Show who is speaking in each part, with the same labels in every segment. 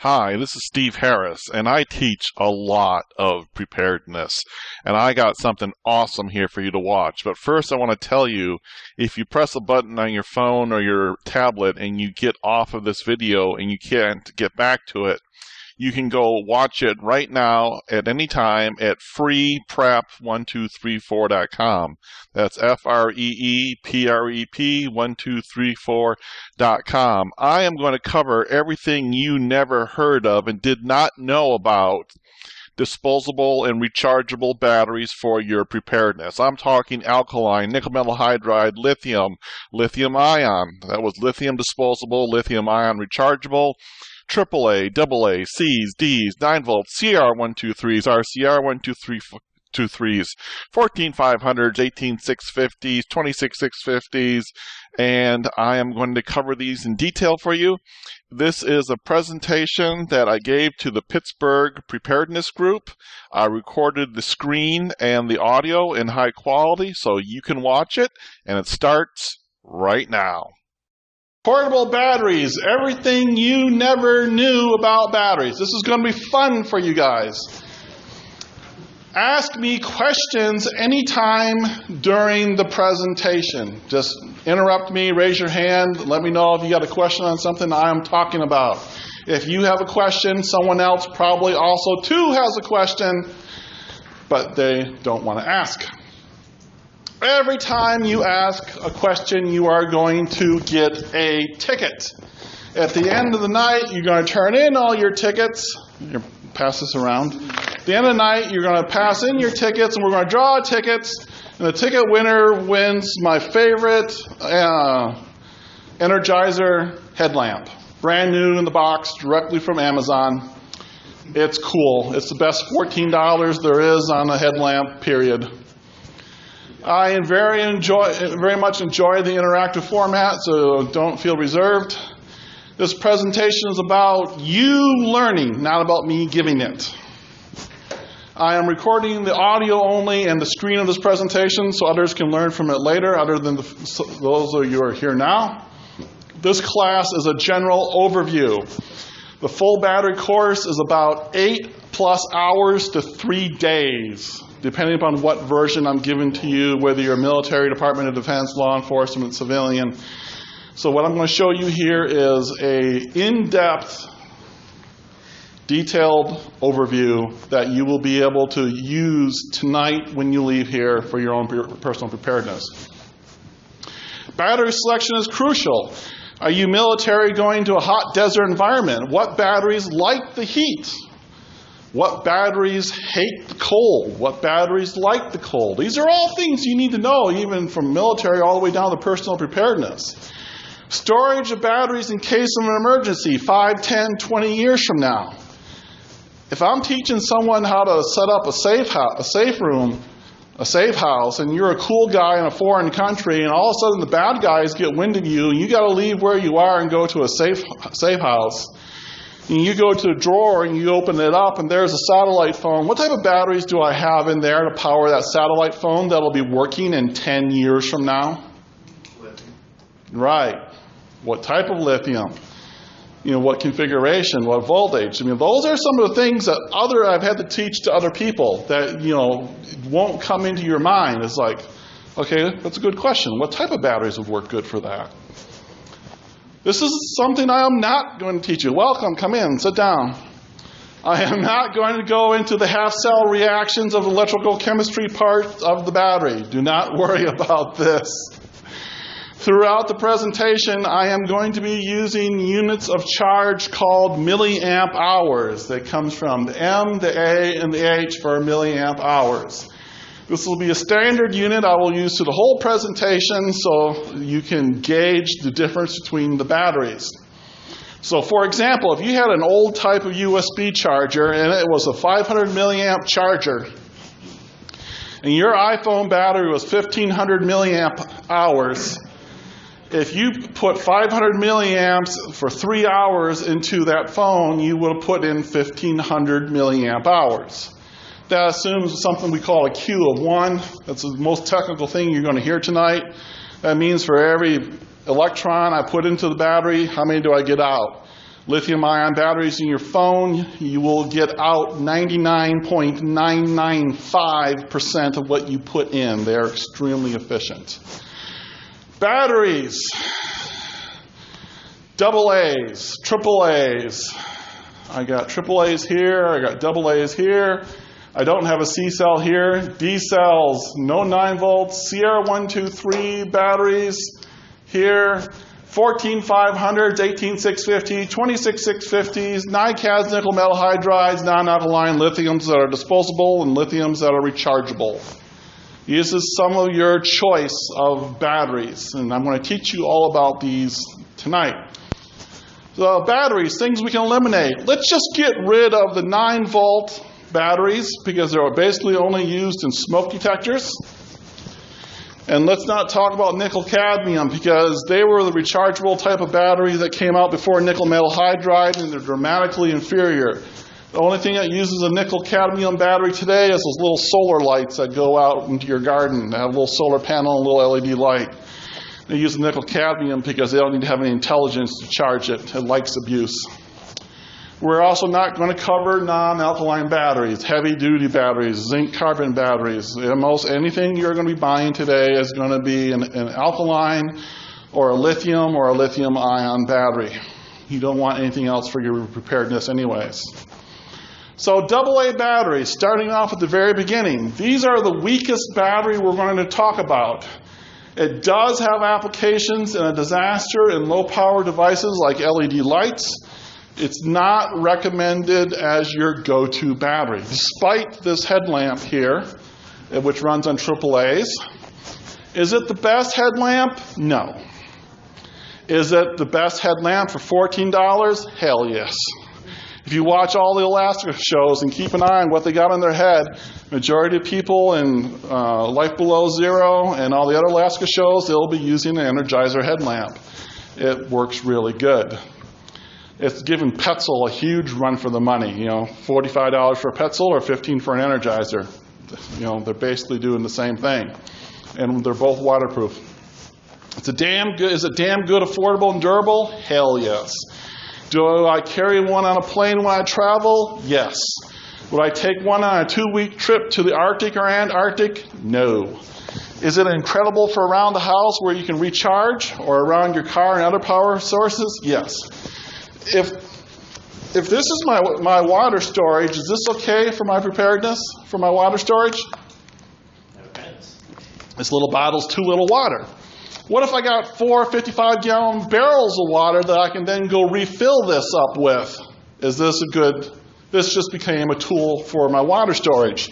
Speaker 1: Hi, this is Steve Harris, and I teach a lot of preparedness. And I got something awesome here for you to watch. But first, I want to tell you, if you press a button on your phone or your tablet and you get off of this video and you can't get back to it, you can go watch it right now at any time at freeprep1234.com. That's FREEPREP1234.com. I am going to cover everything you never heard of and did not know about disposable and rechargeable batteries for your preparedness. I'm talking alkaline, nickel metal hydride, lithium, lithium ion. That was lithium disposable, lithium ion rechargeable. AAA, AA, Cs, Ds, 9-volt, CR123s, RCR123s, 14500s, 18650s, 26650s, and I am going to cover these in detail for you. This is a presentation that I gave to the Pittsburgh Preparedness Group. I recorded the screen and the audio in high quality so you can watch it, and it starts right now. Portable batteries, everything you never knew about batteries. This is going to be fun for you guys. Ask me questions anytime during the presentation. Just interrupt me, raise your hand, let me know if you got a question on something I'm talking about. If you have a question, someone else probably also too has a question, but they don't want to ask. Every time you ask a question, you are going to get a ticket. At the end of the night, you're going to turn in all your tickets. You pass this around. At the end of the night, you're going to pass in your tickets, and we're going to draw tickets. And the ticket winner wins my favorite Energizer headlamp. Brand new in the box, directly from Amazon. It's cool. It's the best $14 there is on a headlamp, period. I very much enjoy the interactive format, so don't feel reserved. This presentation is about you learning, not about me giving it. I am recording the audio only and the screen of this presentation so others can learn from it later, other than those of you who are here now. This class is a general overview. The full battery course is about 8+ hours to 3 days. Depending upon what version I'm giving to you, whether you're military, Department of Defense, law enforcement, civilian. So what I'm going to show you here is an in-depth, detailed overview that you will be able to use tonight when you leave here for your own personal preparedness. Battery selection is crucial. Are you military going to a hot desert environment? What batteries like the heat? What batteries hate the cold? What batteries like the cold? These are all things you need to know, even from military all the way down to personal preparedness. Storage of batteries in case of an emergency 5, 10, 20 years from now. If I'm teaching someone how to set up a safe house, and you're a cool guy in a foreign country, and all of a sudden the bad guys get wind of you, and you got to leave where you are and go to a safe house. And you go to a drawer and you open it up and there's a satellite phone. What type of batteries do I have in there to power that satellite phone that'll be working in 10 years from now? Lithium. Right. What type of lithium? You know, what configuration, what voltage? I mean, those are some of the things that I've had to teach to other people that, you know, won't come into your mind. It's like, okay, that's a good question. What type of batteries would work good for that? This is something I am not going to teach you. Welcome, come in, sit down. I am not going to go into the half-cell reactions of the electrical chemistry part of the battery. Do not worry about this. Throughout the presentation, I am going to be using units of charge called milliamp hours. That comes from the M, the A, and the H for milliamp hours. This will be a standard unit I will use through the whole presentation so you can gauge the difference between the batteries. So for example, if you had an old type of USB charger and it was a 500 milliamp charger and your iPhone battery was 1500 milliamp hours, if you put 500 milliamps for 3 hours into that phone, you will put in 1500 milliamp hours. That assumes something we call a Q of 1. That's the most technical thing you're going to hear tonight. That means for every electron I put into the battery, how many do I get out? Lithium ion batteries in your phone, you will get out 99.995% of what you put in. They are extremely efficient. Batteries. AA's, AAA's. I got AAA's here, I got AA's here. I don't have a C cell here. D cells, no 9 volts. Sierra 123 batteries here. 14500s, 18650, 26650s, NiCads, nickel metal hydrides, non-alkaline lithiums that are disposable and lithiums that are rechargeable. This is some of your choice of batteries, and I'm going to teach you all about these tonight. So batteries, things we can eliminate. Let's just get rid of the 9-volt batteries because they're basically only used in smoke detectors. And let's not talk about nickel cadmium because they were the rechargeable type of battery that came out before nickel metal hydride, and they're dramatically inferior. The only thing that uses a nickel cadmium battery today is those little solar lights that go out into your garden. They have a little solar panel and a little LED light. They use nickel cadmium because they don't need to have any intelligence to charge it. It likes abuse. We're also not going to cover non-alkaline batteries, heavy-duty batteries, zinc-carbon batteries. Almost anything you're going to be buying today is going to be an alkaline or a lithium-ion battery. You don't want anything else for your preparedness anyways. So AA batteries, starting off at the very beginning. These are the weakest battery we're going to talk about. It does have applications in a disaster in low-power devices like LED lights. It's not recommended as your go-to battery. Despite this headlamp here, which runs on AAA's, is it the best headlamp? No. Is it the best headlamp for $14? Hell yes. If you watch all the Alaska shows and keep an eye on what they got on their head, majority of people in Life Below Zero and all the other Alaska shows, they'll be using an Energizer headlamp. It works really good. It's giving Petzl a huge run for the money. You know, $45 for a Petzl or $15 for an Energizer. You know, they're basically doing the same thing, and they're both waterproof. Is it damn good, affordable, and durable? Hell yes. Do I carry one on a plane when I travel? Yes. Would I take one on a 2-week trip to the Arctic or Antarctic? No. Is it incredible for around the house where you can recharge or around your car and other power sources? Yes. If this is my water storage, is this okay for my preparedness, for my water storage? This little bottle's too little water. What if I got 4 55-gallon barrels of water that I can then go refill this up with? Is this a good... This just became a tool for my water storage.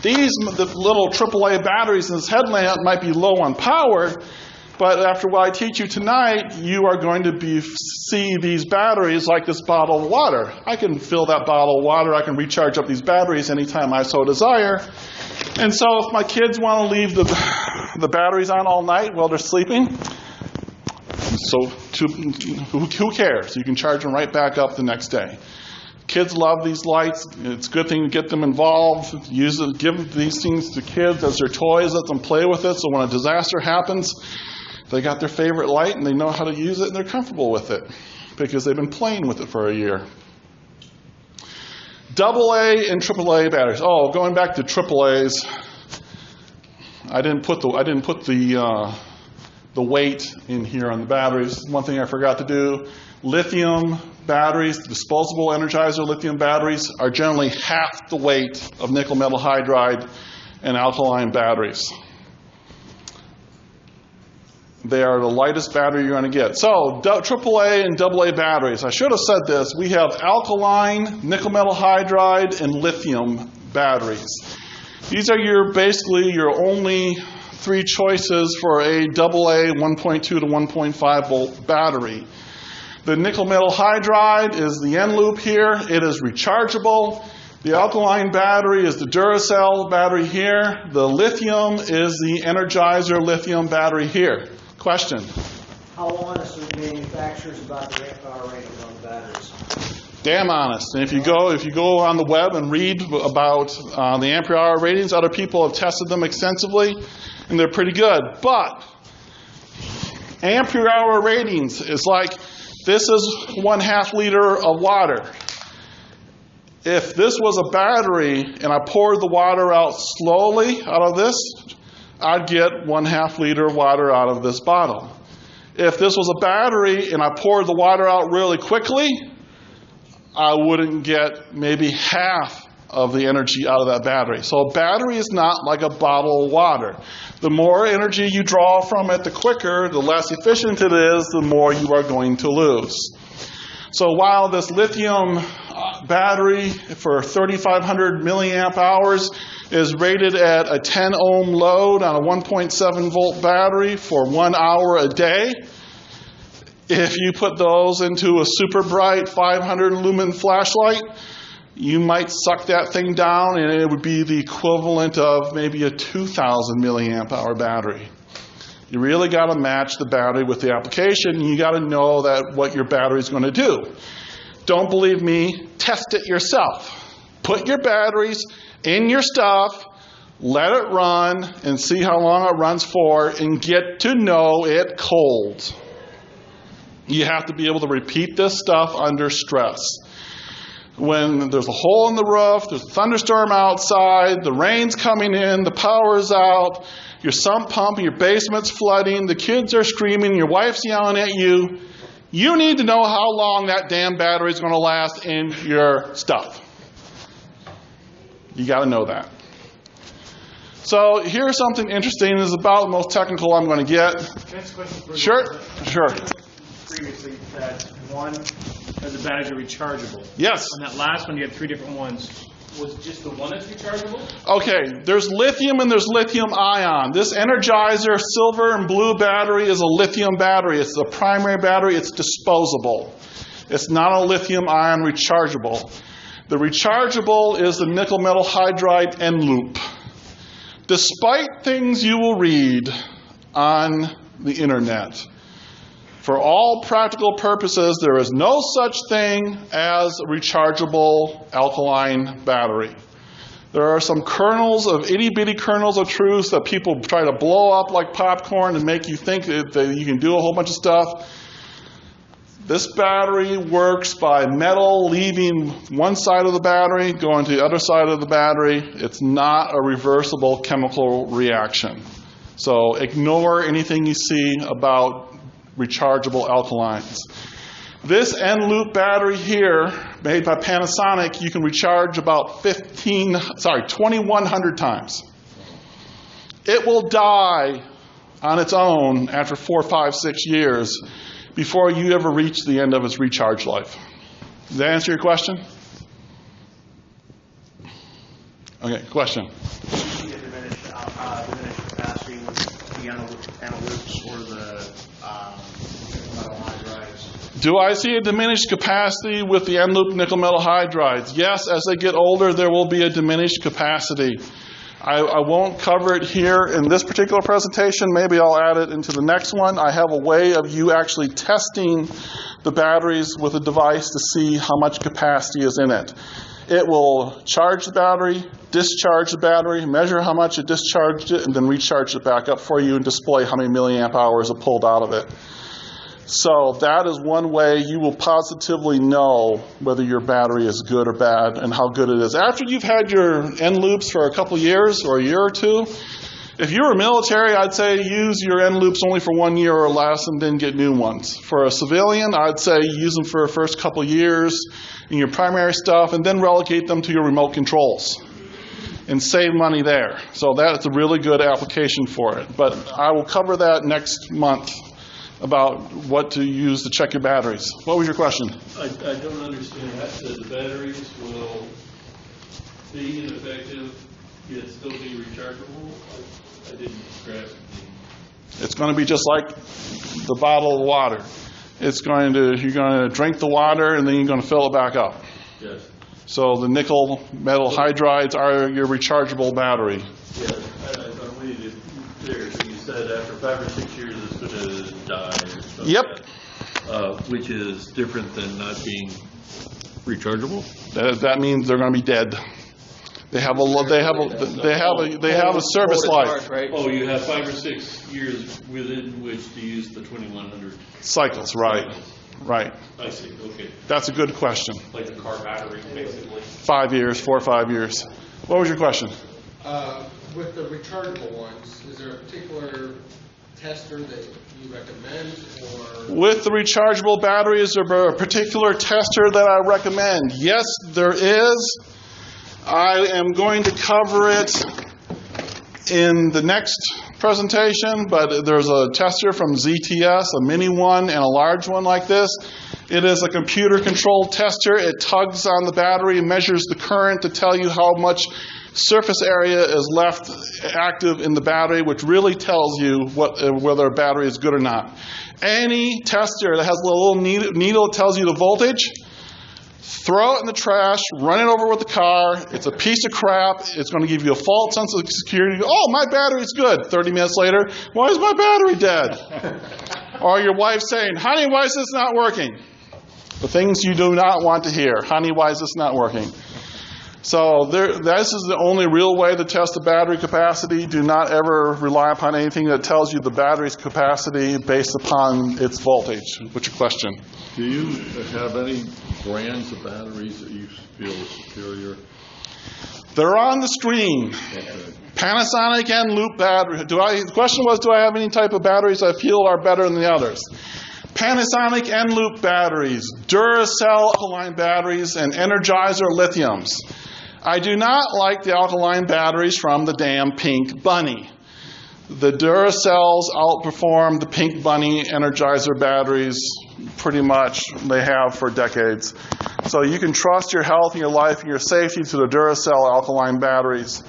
Speaker 1: The little AAA batteries in this headlamp might be low on power, but after what I teach you tonight, you are going to see these batteries like this bottle of water. I can fill that bottle of water. I can recharge up these batteries anytime I so desire. And so if my kids want to leave the batteries on all night while they're sleeping, so who cares? You can charge them right back up the next day. Kids love these lights. It's a good thing to get them involved. Give these things to kids as their toys. Let them play with it. So when a disaster happens, they got their favorite light and they know how to use it and they're comfortable with it because they've been playing with it for a year. AA and AAA batteries. Oh, going back to AAA's, I didn't put the weight in here on the batteries. One thing I forgot to do. Lithium batteries, disposable Energizer lithium batteries, are generally half the weight of nickel metal hydride and alkaline batteries. They are the lightest battery you're going to get. So, AAA and AA batteries. I should have said this. We have alkaline, nickel metal hydride, and lithium batteries. These are basically your only 3 choices for a AA 1.2 to 1.5 volt battery. The nickel metal hydride is the end loop here. It is rechargeable. The alkaline battery is the Duracell battery here. The lithium is the Energizer lithium battery here. Question?
Speaker 2: How honest are the manufacturers about the amp hour rating on the batteries?
Speaker 1: Damn honest. And if you go on the web and read about the ampere hour ratings, other people have tested them extensively, and they're pretty good. But ampere hour ratings is like This is 1/2 liter of water. If this was a battery and I poured the water out slowly out of this, I'd get 1/2 liter of water out of this bottle. If this was a battery and I poured the water out really quickly, I wouldn't get maybe half of the energy out of that battery. So a battery is not like a bottle of water. The more energy you draw from it, the quicker, the less efficient it is, the more you are going to lose. So while this lithium battery for 3,500 milliamp hours is rated at a 10 ohm load on a 1.7 volt battery for 1 hour a day, if you put those into a super bright 500 lumen flashlight, you might suck that thing down and it would be the equivalent of maybe a 2,000 milliamp hour battery. You really got to match the battery with the application. You got to know that what your battery is going to do. Don't believe me, test it yourself. Put your batteries in your stuff, let it run, and see how long it runs for, and get to know it cold. You have to be able to repeat this stuff under stress. When there's a hole in the roof, there's a thunderstorm outside, the rain's coming in, the power's out, your sump pump in your basement's flooding, the kids are screaming, your wife's yelling at you, you need to know how long that damn battery is going to last in your stuff. You got to know that. So here's something interesting. This is about the most technical I'm going to get.
Speaker 3: Can I ask a question for
Speaker 1: Sure.
Speaker 3: previously that one of the batteries are rechargeable.
Speaker 1: Yes.
Speaker 3: On that last one, you had 3 different ones. Was just the one that's rechargeable?
Speaker 1: Okay, there's lithium and there's lithium ion. This Energizer silver and blue battery is a lithium battery. It's the primary battery. It's disposable. It's not a lithium ion rechargeable. The rechargeable is the nickel metal hydride end loop. Despite things you will read on the internet, for all practical purposes, there is no such thing as a rechargeable alkaline battery. There are some kernels of itty-bitty kernels of truth that people try to blow up like popcorn and make you think that you can do a whole bunch of stuff. This battery works by metal leaving one side of the battery, going to the other side of the battery. It's not a reversible chemical reaction. So ignore anything you see about rechargeable alkalines. This end loop battery here, made by Panasonic, you can recharge about 2,100 times. It will die on its own after 4, 5, 6 years before you ever reach the end of its recharge life. Does that answer your question? Okay, question.
Speaker 4: Do you diminish capacity with the anode loops or the metal hydrides?
Speaker 1: Do I see a diminished capacity with the end loop nickel metal hydrides? Yes, as they get older, there will be a diminished capacity. I won't cover it here in this particular presentation. Maybe I'll add it into the next one. I have a way of you actually testing the batteries with a device to see how much capacity is in it. It will charge the battery, discharge the battery, measure how much it discharged it, and then recharge it back up for you and display how many milliamp hours it pulled out of it. So that is one way you will positively know whether your battery is good or bad and how good it is. After you've had your end loops for a couple years or a year or two, if you were military, I'd say use your end loops only for 1 year or less and then get new ones. For a civilian, I'd say use them for the first couple years in your primary stuff and then relegate them to your remote controls and save money there. So that's a really good application for it. But I will cover that next month about what to use to check your batteries. What was your question?
Speaker 5: I don't understand that. The batteries will be ineffective yet still be rechargeable? I didn't grasp it.
Speaker 1: It's going to be just like the bottle of water. You're going to drink the water and then you're going to fill it back up.
Speaker 5: Yes.
Speaker 1: So the nickel metal hydrides are your rechargeable battery.
Speaker 5: Yeah, I read it there. So you said after 5 or 6 years it's going to die or something.
Speaker 1: Yep.
Speaker 5: Which is different than not being rechargeable?
Speaker 1: That means they're going to be dead. They have a service life.
Speaker 5: Oh, you have 5 or 6 years within which to use the 2100
Speaker 1: cycles, right? Right.
Speaker 5: I see, okay.
Speaker 1: That's a good question.
Speaker 5: Like a car battery, basically.
Speaker 1: 5 years, 4 or 5 years. What was your question?
Speaker 6: With the rechargeable ones, is there a particular tester that you recommend, or?
Speaker 1: With the rechargeable batteries, is there a particular tester that I recommend? Yes, there is. I am going to cover it in the next presentation, but there's a tester from ZTS, a mini one and a large one like this. It is a computer-controlled tester. It tugs on the battery, measures the current to tell you how much surface area is left active in the battery, which really tells you whether a battery is good or not. Any tester that has a little needle that tells you the voltage, throw it in the trash, run it over with the car. It's a piece of crap. It's going to give you a false sense of security. Oh, my battery's good. 30 minutes later, why is my battery dead? Or your wife saying, honey, why is this not working? The things you do not want to hear. Honey, why is this not working? So this is the only real way to test the battery capacity. Do not ever rely upon anything that tells you the battery's capacity based upon its voltage. What's your question?
Speaker 7: Do you have any brands of batteries that you feel are superior?
Speaker 1: They're on the screen.
Speaker 7: Okay.
Speaker 1: Panasonic and Loop battery. The question was, do I have any type of batteries I feel are better than the others? Panasonic and Loop batteries, Duracell alkaline batteries, and Energizer lithiums. I do not like the alkaline batteries from the damn Pink Bunny. The Duracells outperform the Pink Bunny Energizer batteries pretty much. They have for decades. So you can trust your health and your life and your safety to the Duracell alkaline batteries.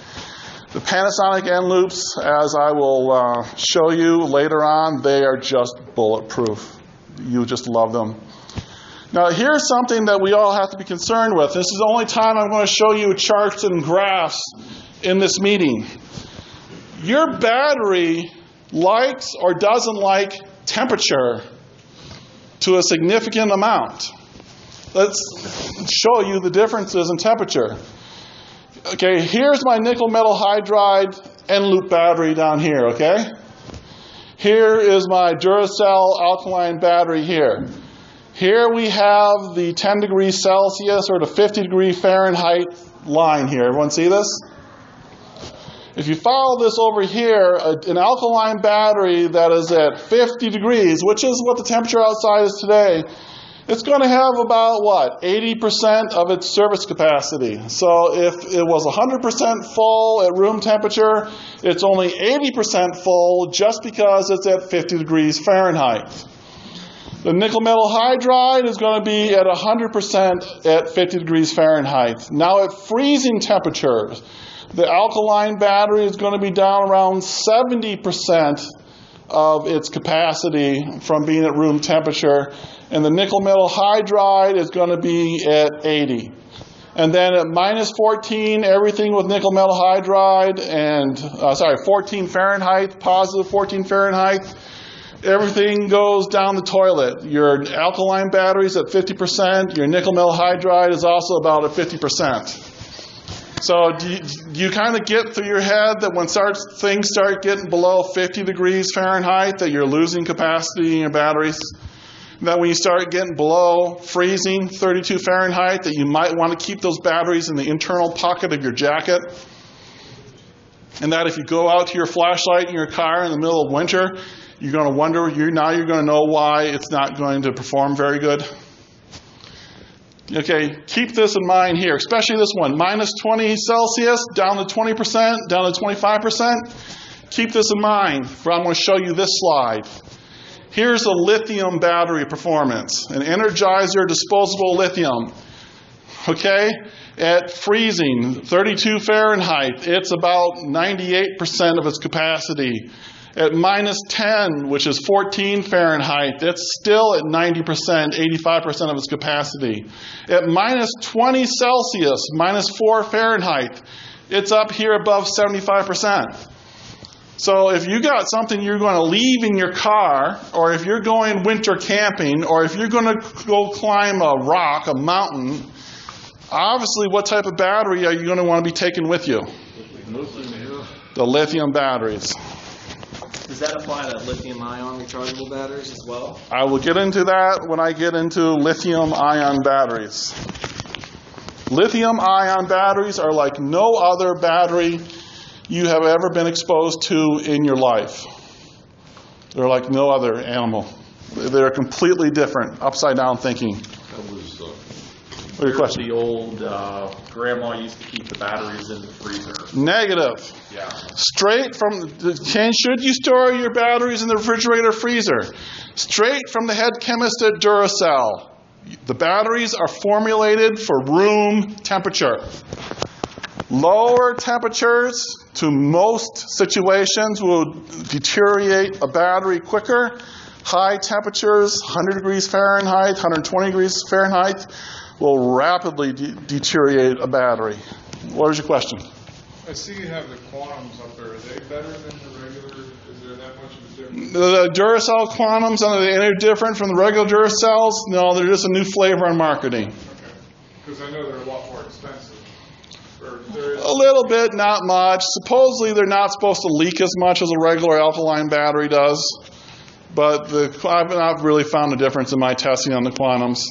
Speaker 1: The Panasonic end loops, as I will show you later on, they are just bulletproof. You just love them. Now, here's something that we all have to be concerned with. This is the only time I'm going to show you charts and graphs in this meeting. Your battery likes or doesn't like temperature to a significant amount. Let's show you the differences in temperature. Okay, here's my nickel metal hydride end loop battery down here, okay? Here is my Duracell alkaline battery here. Here we have the 10 degrees Celsius or the 50 degree Fahrenheit line here. Everyone see this? If you follow this over here, an alkaline battery that is at 50 degrees, which is what the temperature outside is today, it's going to have about, 80% of its service capacity. So if it was 100% full at room temperature, it's only 80% full just because it's at 50 degrees Fahrenheit. The nickel metal hydride is going to be at 100% at 50 degrees Fahrenheit. Now at freezing temperatures, the alkaline battery is going to be down around 70% of its capacity from being at room temperature, and the nickel metal hydride is going to be at 80. And then at minus 14, everything with nickel metal hydride and, 14 Fahrenheit, positive 14 Fahrenheit, everything goes down the toilet. Your alkaline batteries at 50%, your nickel metal hydride is also about at 50%. So do you kind of get through your head that when things start getting below 50 degrees Fahrenheit that you're losing capacity in your batteries? That when you start getting below freezing, 32 Fahrenheit, that you might want to keep those batteries in the internal pocket of your jacket? And that if you go out to your flashlight in your car in the middle of winter, you're going to wonder, now you're going to know why it's not going to perform very good? Okay, keep this in mind here, especially this one. Minus 20 Celsius, down to 20%, down to 25%. Keep this in mind, for I'm going to show you this slide. Here's a lithium battery performance, an Energizer disposable lithium. Okay, at freezing, 32 Fahrenheit, it's about 98% of its capacity. At minus 10, which is 14 Fahrenheit, it's still at 90%, 85% of its capacity. At minus 20 Celsius, minus 4 Fahrenheit, it's up here above 75%. So if you got something you're going to leave in your car, or if you're going winter camping, or if you're going to go climb a rock, a mountain, obviously what type of battery are you going to want to be taking with you? The lithium batteries.
Speaker 8: Does that apply to lithium-ion rechargeable batteries as well?
Speaker 1: I will get into that when I get into lithium-ion batteries. Lithium-ion batteries are like no other battery you have ever been exposed to in your life. They're like no other animal. They're completely different, upside-down thinking.
Speaker 7: That was,
Speaker 1: What's your question?
Speaker 9: The old grandma used to keep the batteries in the freezer.
Speaker 1: Negative.
Speaker 9: Yeah.
Speaker 1: Straight from, should you store your batteries in the refrigerator or freezer? Straight from the head chemist at Duracell. The batteries are formulated for room temperature. Lower temperatures to most situations will deteriorate a battery quicker. High temperatures, 100 degrees Fahrenheit, 120 degrees Fahrenheit, will rapidly deteriorate a battery. What is your question?
Speaker 10: I see you have the quantums up there. Are they better than the regular? Is there that much of a difference?
Speaker 1: The Duracell Quantums, are they any different from the regular Duracells? No, they're just a new flavor in marketing.
Speaker 10: Okay. Because I know they're a lot more expensive.
Speaker 1: A little bit, not much. Supposedly they're not supposed to leak as much as a regular alkaline battery does. But I've not really found a difference in my testing on the Quantums.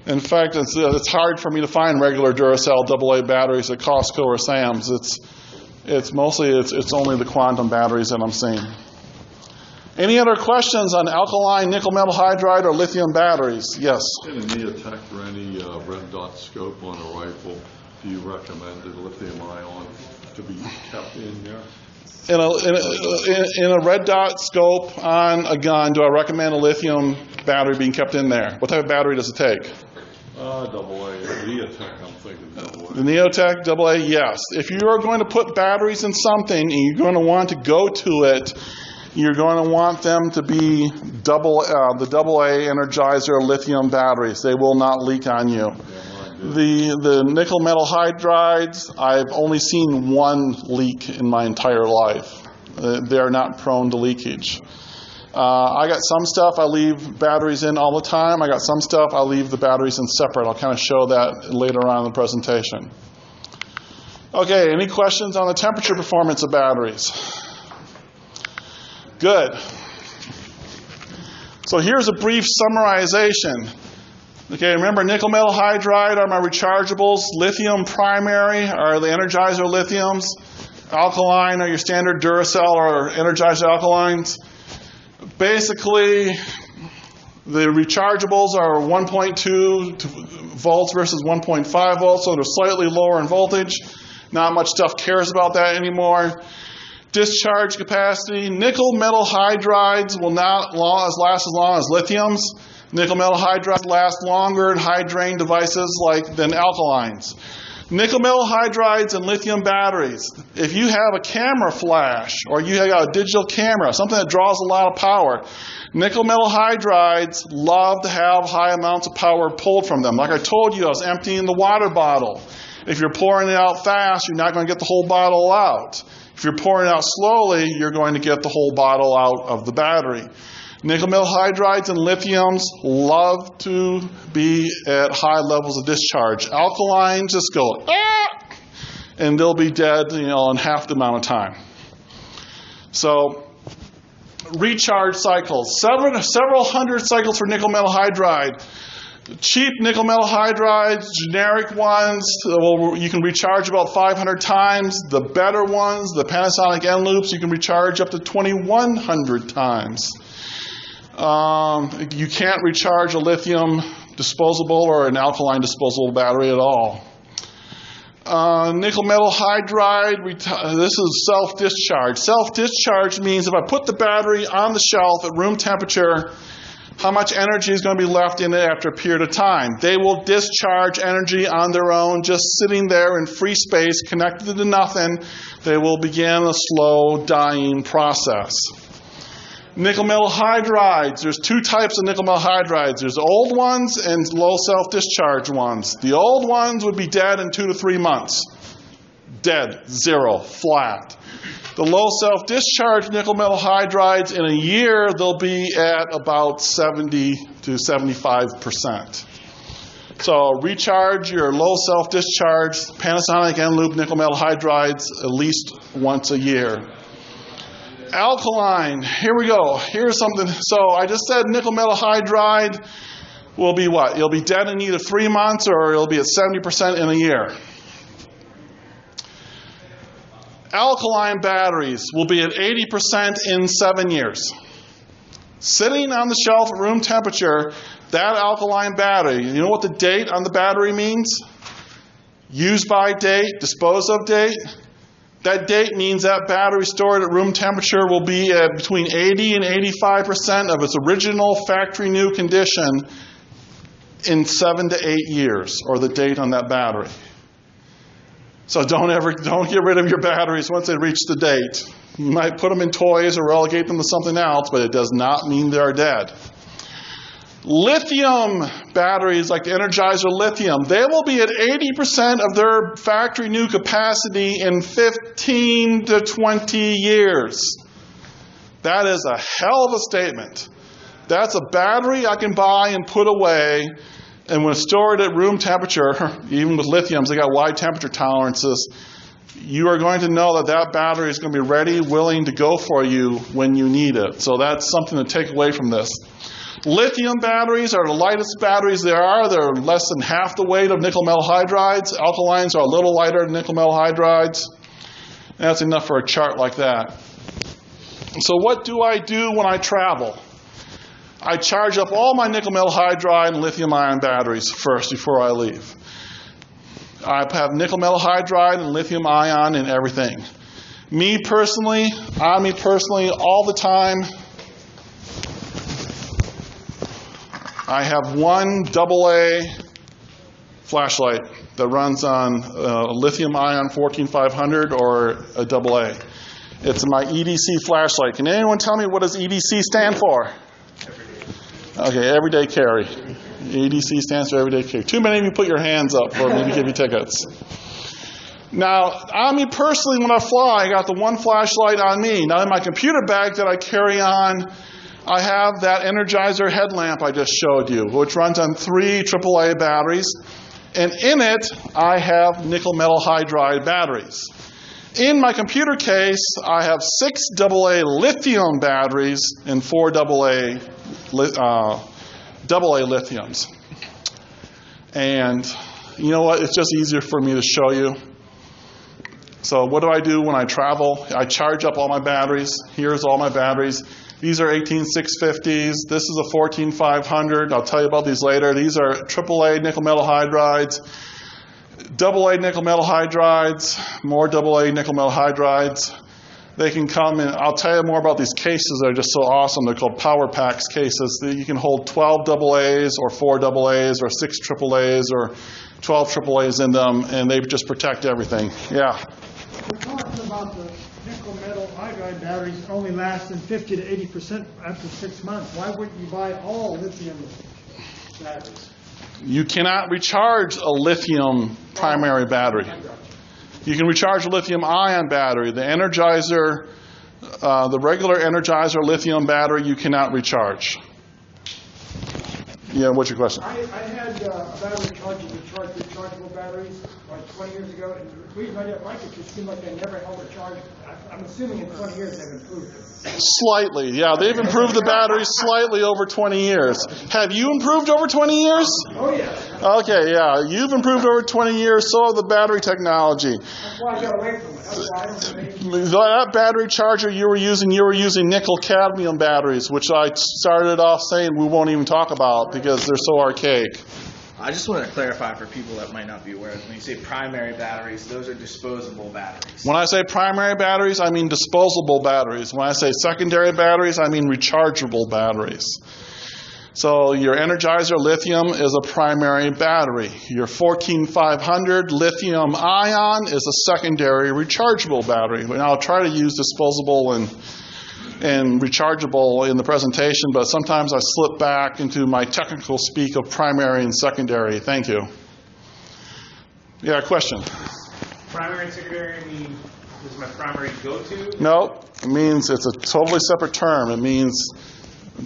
Speaker 1: In fact, it's hard for me to find regular Duracell AA batteries at Costco or Sam's. It's only the Quantum batteries that I'm seeing. Any other questions on alkaline nickel metal hydride or lithium batteries? Yes.
Speaker 7: in a Neotech or any red dot scope on a rifle, do you recommend the lithium ion to be kept in there?
Speaker 1: In a red dot scope on a gun, do I recommend a lithium battery being kept in there? What type of battery does it take?
Speaker 7: AA, Neotech, I'm thinking AA.
Speaker 1: The Neotech AA, yes. If you are going to put batteries in something and you're going to want to go to it, you're going to want them to be the AA Energizer lithium batteries. They will not leak on you. The nickel metal hydrides, I've only seen one leak in my entire life. They're not prone to leakage. I got some stuff I leave batteries in all the time. I got some stuff I leave the batteries in separate. I'll kind of show that later on in the presentation. Okay, any questions on the temperature performance of batteries? Good. So here's a brief summarization. Okay, remember nickel metal hydride are my rechargeables. Lithium primary are the Energizer lithiums. Alkaline are your standard Duracell or Energizer alkalines. Basically, the rechargeables are 1.2 volts versus 1.5 volts, so they're slightly lower in voltage. Not much stuff cares about that anymore. Discharge capacity. Nickel metal hydrides will not last as long as lithiums. Nickel metal hydrides last longer in high drain devices than alkalines. Nickel metal hydrides and lithium batteries. If you have a camera flash or you have a digital camera, something that draws a lot of power, nickel metal hydrides love to have high amounts of power pulled from them. Like I told you, I was emptying the water bottle. If you're pouring it out fast, you're not going to get the whole bottle out. If you're pouring it out slowly, you're going to get the whole bottle out of the battery. Nickel metal hydrides and lithiums love to be at high levels of discharge. Alkalines just go, and they'll be dead, in half the amount of time. So, recharge cycles. Several hundred cycles for nickel metal hydride. Cheap nickel metal hydrides, generic ones, you can recharge about 500 times. The better ones, the Panasonic N loops, you can recharge up to 2,100 times. You can't recharge a lithium disposable or an alkaline disposable battery at all. Nickel metal hydride, this is self-discharge. Self-discharge means if I put the battery on the shelf at room temperature, how much energy is going to be left in it after a period of time. They will discharge energy on their own, just sitting there in free space, connected to nothing. They will begin a slow dying process. Nickel metal hydrides. There's two types of nickel metal hydrides. There's old ones and low self-discharge ones. The old ones would be dead in 2 to 3 months. Dead, zero, flat. The low self-discharge nickel metal hydrides, in a year, they'll be at about 70 to 75%. So recharge your low self-discharge Panasonic N-loop nickel metal hydrides at least once a year. Alkaline, here we go. Here's something. So I just said nickel metal hydride will be what? It'll be dead in either 3 months or it'll be at 70% in a year. Alkaline batteries will be at 80% in 7 years. Sitting on the shelf at room temperature, that alkaline battery, you know what the date on the battery means? Use by date, dispose of date. That date means that battery stored at room temperature will be at between 80 and 85% of its original factory new condition in 7 to 8 years, or the date on that battery. So don't get rid of your batteries once they reach the date. You might put them in toys or relegate them to something else, but it does not mean they're dead. Lithium batteries, like the Energizer Lithium, they will be at 80% of their factory new capacity in 15 to 20 years. That is a hell of a statement. That's a battery I can buy and put away, and when stored at room temperature, even with lithiums, they got wide temperature tolerances, you are going to know that that battery is going to be ready, willing to go for you when you need it. So that's something to take away from this. Lithium batteries are the lightest batteries there are. They're less than half the weight of nickel metal hydrides. Alkalines are a little lighter than nickel metal hydrides. And that's enough for a chart like that. So what do I do when I travel? I charge up all my nickel metal hydride and lithium ion batteries first before I leave. I have nickel metal hydride and lithium ion in everything. Me personally, all the time, I have one AA flashlight that runs on lithium ion 14500 or a AA. It's my EDC flashlight. Can anyone tell me what does EDC stand for? Okay, everyday carry. EDC stands for everyday carry. Too many of you put your hands up for me to give you tickets. Now, on me personally, when I fly, I got the one flashlight on me. Now, in my computer bag that I carry on, I have that Energizer head lamp I just showed you, which runs on 3 AAA batteries. And in it, I have nickel metal hydride batteries. In my computer case, I have 6 AA lithium batteries and 4 AA lithiums. And you know what? It's just easier for me to show you. So what do I do when I travel? I charge up all my batteries. Here's all my batteries. These are 18650s. This is a 14500. I'll tell you about these later. These are AAA nickel metal hydrides. AA nickel metal hydrides, more AA nickel metal hydrides. They can come in. I'll tell you more about these cases that are just so awesome. They're called Power Packs cases. You can hold 12 AAs or 4 AAs or 6 AAAs or 12 AAAs in them, and they just protect everything. Yeah.
Speaker 11: We're talking about the nickel metal hydride batteries only lasting 50 to 80% after 6 months. Why wouldn't you buy all lithium batteries?
Speaker 1: You cannot recharge a lithium primary battery. You can recharge a lithium ion battery. The Energizer, the regular Energizer lithium battery, you cannot recharge. Yeah, what's your question?
Speaker 11: I had a battery charger to charge rechargeable batteries like 20 years ago, and the reason I didn't like it, it seemed like they never held a charge. I'm assuming in 20 years they've improved it.
Speaker 1: Slightly, yeah. They've improved the batteries slightly over 20 years. Have you improved over 20 years?
Speaker 11: Oh, yeah.
Speaker 1: Okay, yeah. You've improved over 20 years, so have the battery technology.
Speaker 11: That's why I got away from it. That's why I don't
Speaker 1: That battery charger you were using nickel cadmium batteries, which I started off saying we won't even talk about because they're so archaic.
Speaker 8: I just want to clarify for people that might not be aware. When you say primary batteries, those are disposable batteries.
Speaker 1: When I say primary batteries, I mean disposable batteries. When I say secondary batteries, I mean rechargeable batteries. So your Energizer lithium is a primary battery. Your 14500 lithium ion is a secondary rechargeable battery. And I'll try to use disposable and rechargeable in the presentation, but sometimes I slip back into my technical speak of primary and secondary. Thank you. Yeah, question?
Speaker 9: Primary and secondary mean this is my primary go-to?
Speaker 1: No, it means it's a totally separate term. It means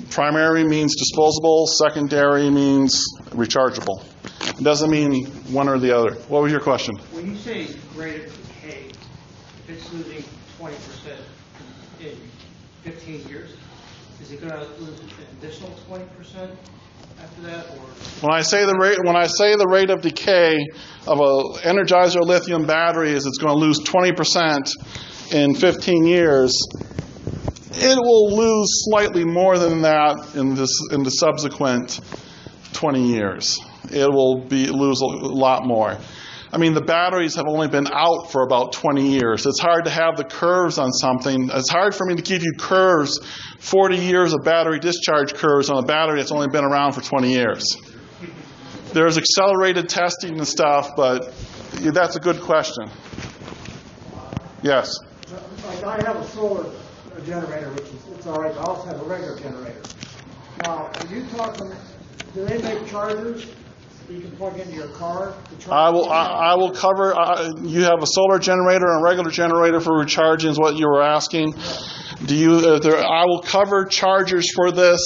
Speaker 1: primary means disposable, secondary means rechargeable. It doesn't mean one or the other. What was your question?
Speaker 11: When you say rate of decay, if it's losing 20% in
Speaker 2: 15 years? Is it going to lose an additional 20% after that, or?
Speaker 1: When I say the rate of decay of a Energizer lithium battery is it's going to lose 20% in 15 years, it will lose slightly more than that in the subsequent 20 years. It will lose a lot more. I mean, the batteries have only been out for about 20 years. It's hard to have the curves on something. It's hard for me to give you curves, 40 years of battery discharge curves on a battery that's only been around for 20 years. There's accelerated testing and stuff, but that's a good question. Yes?
Speaker 11: Like I have a solar generator, which is, it's all right, I also have a regular generator. Now, are you talking, do they make chargers you can plug into your car?
Speaker 1: I will cover, you have a solar generator and a regular generator for recharging is what you were asking. I will cover chargers for this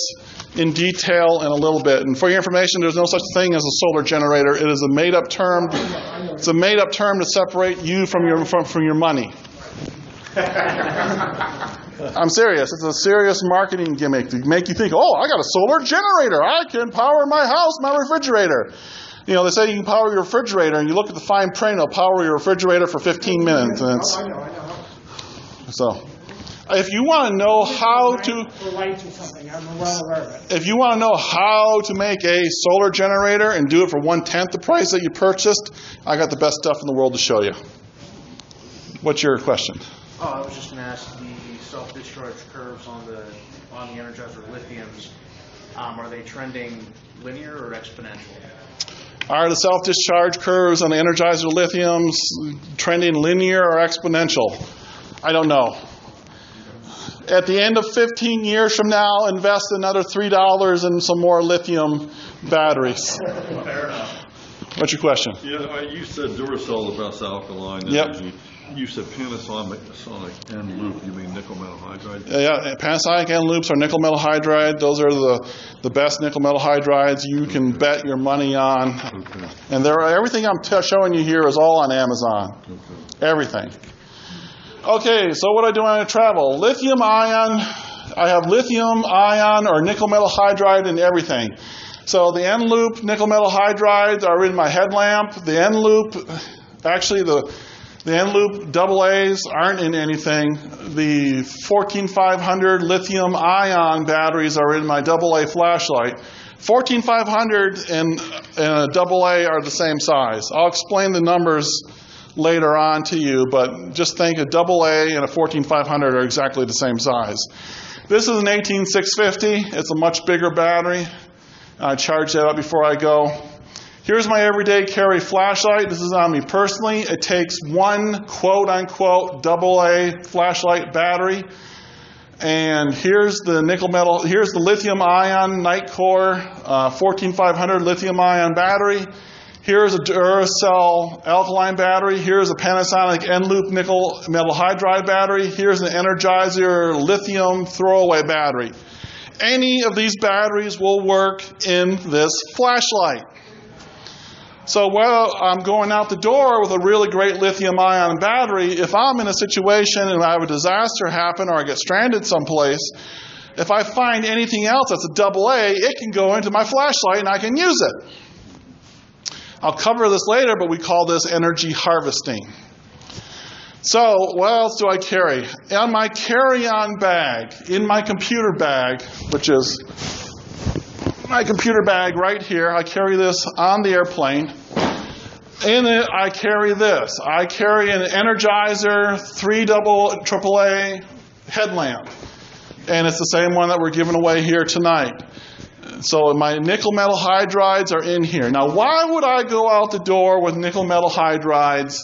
Speaker 1: in detail in a little bit. And for your information, there's no such thing as a solar generator. It is a made-up term. It's a made-up term to separate you from your money. I'm serious. It's a serious marketing gimmick to make you think, oh, I got a solar generator. I can power my house, my refrigerator. You know, they say you can power your refrigerator, and you look at the fine print, it'll power your refrigerator for 15 minutes. And it's,
Speaker 11: I know.
Speaker 1: So, if you want to know how to...
Speaker 11: For lights or something, I'm well aware of it.
Speaker 1: If you want to know how to make a solar generator and do it for 1/10 the price that you purchased, I got the best stuff in the world to show you. What's your question?
Speaker 4: Oh, I was just going to ask the self-discharge curves on the Energizer lithiums. Are they trending linear or exponential?
Speaker 1: Are the self-discharge curves on the Energizer lithiums trending linear or exponential? I don't know. At the end of 15 years from now, invest another $3 in some more lithium batteries.
Speaker 7: Fair enough.
Speaker 1: What's your question?
Speaker 7: Yeah, you said Duracell the best alkaline
Speaker 1: Yep.
Speaker 7: energy. You said Panasonic and Loop. You mean nickel metal hydride?
Speaker 1: Yeah, Panasonic and Loops are nickel metal hydride. Those are the best nickel metal hydrides you can bet your money on.
Speaker 7: Okay.
Speaker 1: And everything I'm showing you here is all on Amazon.
Speaker 7: Okay.
Speaker 1: Everything. Okay, so what do I do when I travel? Lithium ion. I have lithium ion or nickel metal hydride in everything. So the N-loop nickel metal hydrides are in my headlamp. The N-loop, actually the N-loop AA's aren't in anything. The 14500 lithium ion batteries are in my AA flashlight. 14500 and a AA are the same size. I'll explain the numbers later on to you, but just think a AA and a 14500 are exactly the same size. This is an 18650. It's a much bigger battery. I charge that up before I go. Here's my everyday carry flashlight. This is on me personally. It takes one quote-unquote AA flashlight battery. And here's the lithium ion night core 14500 lithium ion battery. Here's a Duracell alkaline battery. Here's a Panasonic N-loop nickel metal hydride battery. Here's an Energizer lithium throwaway battery. Any of these batteries will work in this flashlight. So while I'm going out the door with a really great lithium-ion battery, if I'm in a situation and I have a disaster happen or I get stranded someplace, if I find anything else that's a AA, it can go into my flashlight and I can use it. I'll cover this later, but we call this energy harvesting. So what else do I carry? On my carry-on bag, in my computer bag, which is my computer bag right here. I carry this on the airplane. In it, I carry this. I carry an Energizer 3 AAA headlamp. And it's the same one that we're giving away here tonight. So my nickel metal hydrides are in here. Now, why would I go out the door with nickel metal hydrides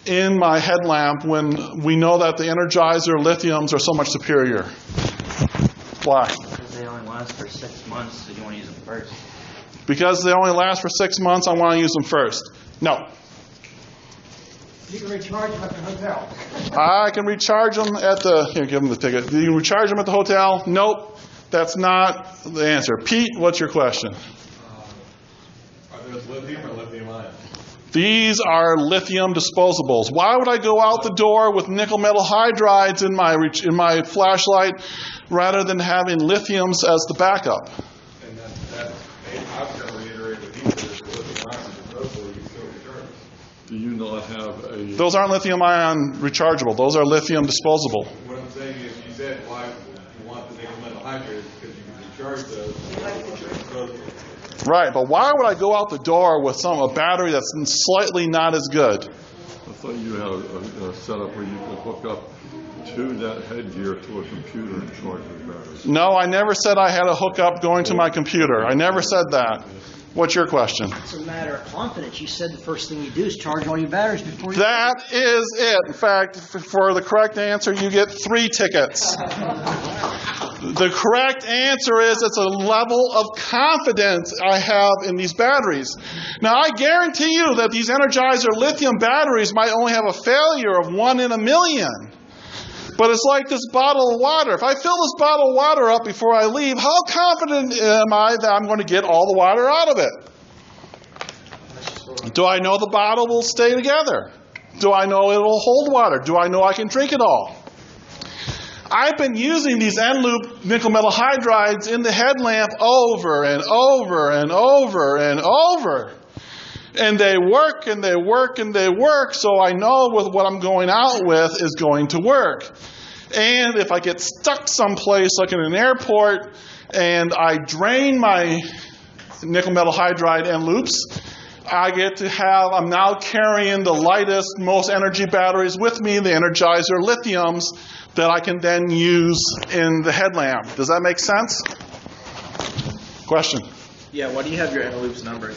Speaker 1: in my headlamp when we know that the Energizer lithiums are so much superior? Why?
Speaker 12: They only last for 6 months, so you want to use them first.
Speaker 1: Because they only last for 6 months, I want to use them first. No.
Speaker 11: You can recharge them at the hotel.
Speaker 1: I can recharge them at the... Here, give them the ticket. Do you recharge them at the hotel? Nope. That's not the answer. Pete, what's your question?
Speaker 10: Are those lithium or lithium ion?
Speaker 1: These are lithium disposables. Why would I go out the door with nickel metal hydrides in my flashlight rather than having lithiums as the backup?
Speaker 10: And that I'm going to reiterate with you, that the lithium ion disposable, you still recharge.
Speaker 7: Do you not have a...
Speaker 1: Those aren't lithium ion rechargeable. Those are lithium disposable.
Speaker 10: What I'm saying is, you said why you want the nickel metal hydride because you can recharge those.
Speaker 1: Right, but why would I go out the door with a battery that's slightly not as good?
Speaker 7: I thought you had a setup where you could hook up to that headgear to a computer and charge your batteries.
Speaker 1: No, I never said I had a hookup going to my computer. I never said that. What's your question?
Speaker 13: It's a matter of confidence. You said the first thing you do is charge all your batteries before you...
Speaker 1: That is it. In fact, for the correct answer, you get 3 tickets. The correct answer is it's a level of confidence I have in these batteries. Now, I guarantee you that these Energizer lithium batteries might only have a failure of 1 in a million. But it's like this bottle of water. If I fill this bottle of water up before I leave, how confident am I that I'm going to get all the water out of it? Do I know the bottle will stay together? Do I know it will hold water? Do I know I can drink it all? I've been using these N-loop nickel metal hydrides in the headlamp over and over and over and over. And they work and they work and they work, so I know what I'm going out with is going to work. And if I get stuck someplace, like in an airport, and I drain my nickel metal hydride N-loops, I'm now carrying the lightest, most energy batteries with me, the Energizer lithiums, that I can then use in the headlamp. Does that make sense? Question?
Speaker 8: Yeah, why do you have your N-loops numbered?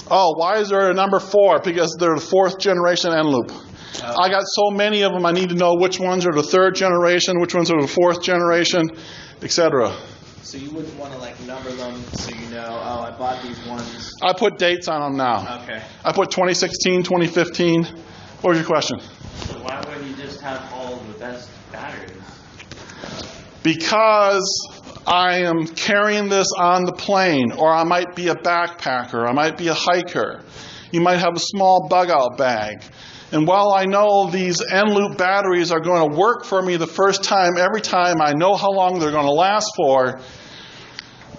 Speaker 1: Oh, why is there a number 4? Because they're the 4th generation N-loop. I got so many of them, I need to know which ones are the 3rd generation, which ones are the 4th generation, etc.
Speaker 8: So you wouldn't want to number them so you know, oh, I bought these ones.
Speaker 1: I put dates on them now.
Speaker 8: Okay.
Speaker 1: I put 2016, 2015. What was your question?
Speaker 12: So why wouldn't you just have all the best batteries?
Speaker 1: Because I am carrying this on the plane, or I might be a backpacker, I might be a hiker. You might have a small bug-out bag. And while I know these N-loop batteries are going to work for me the first time, every time, I know how long they're going to last for,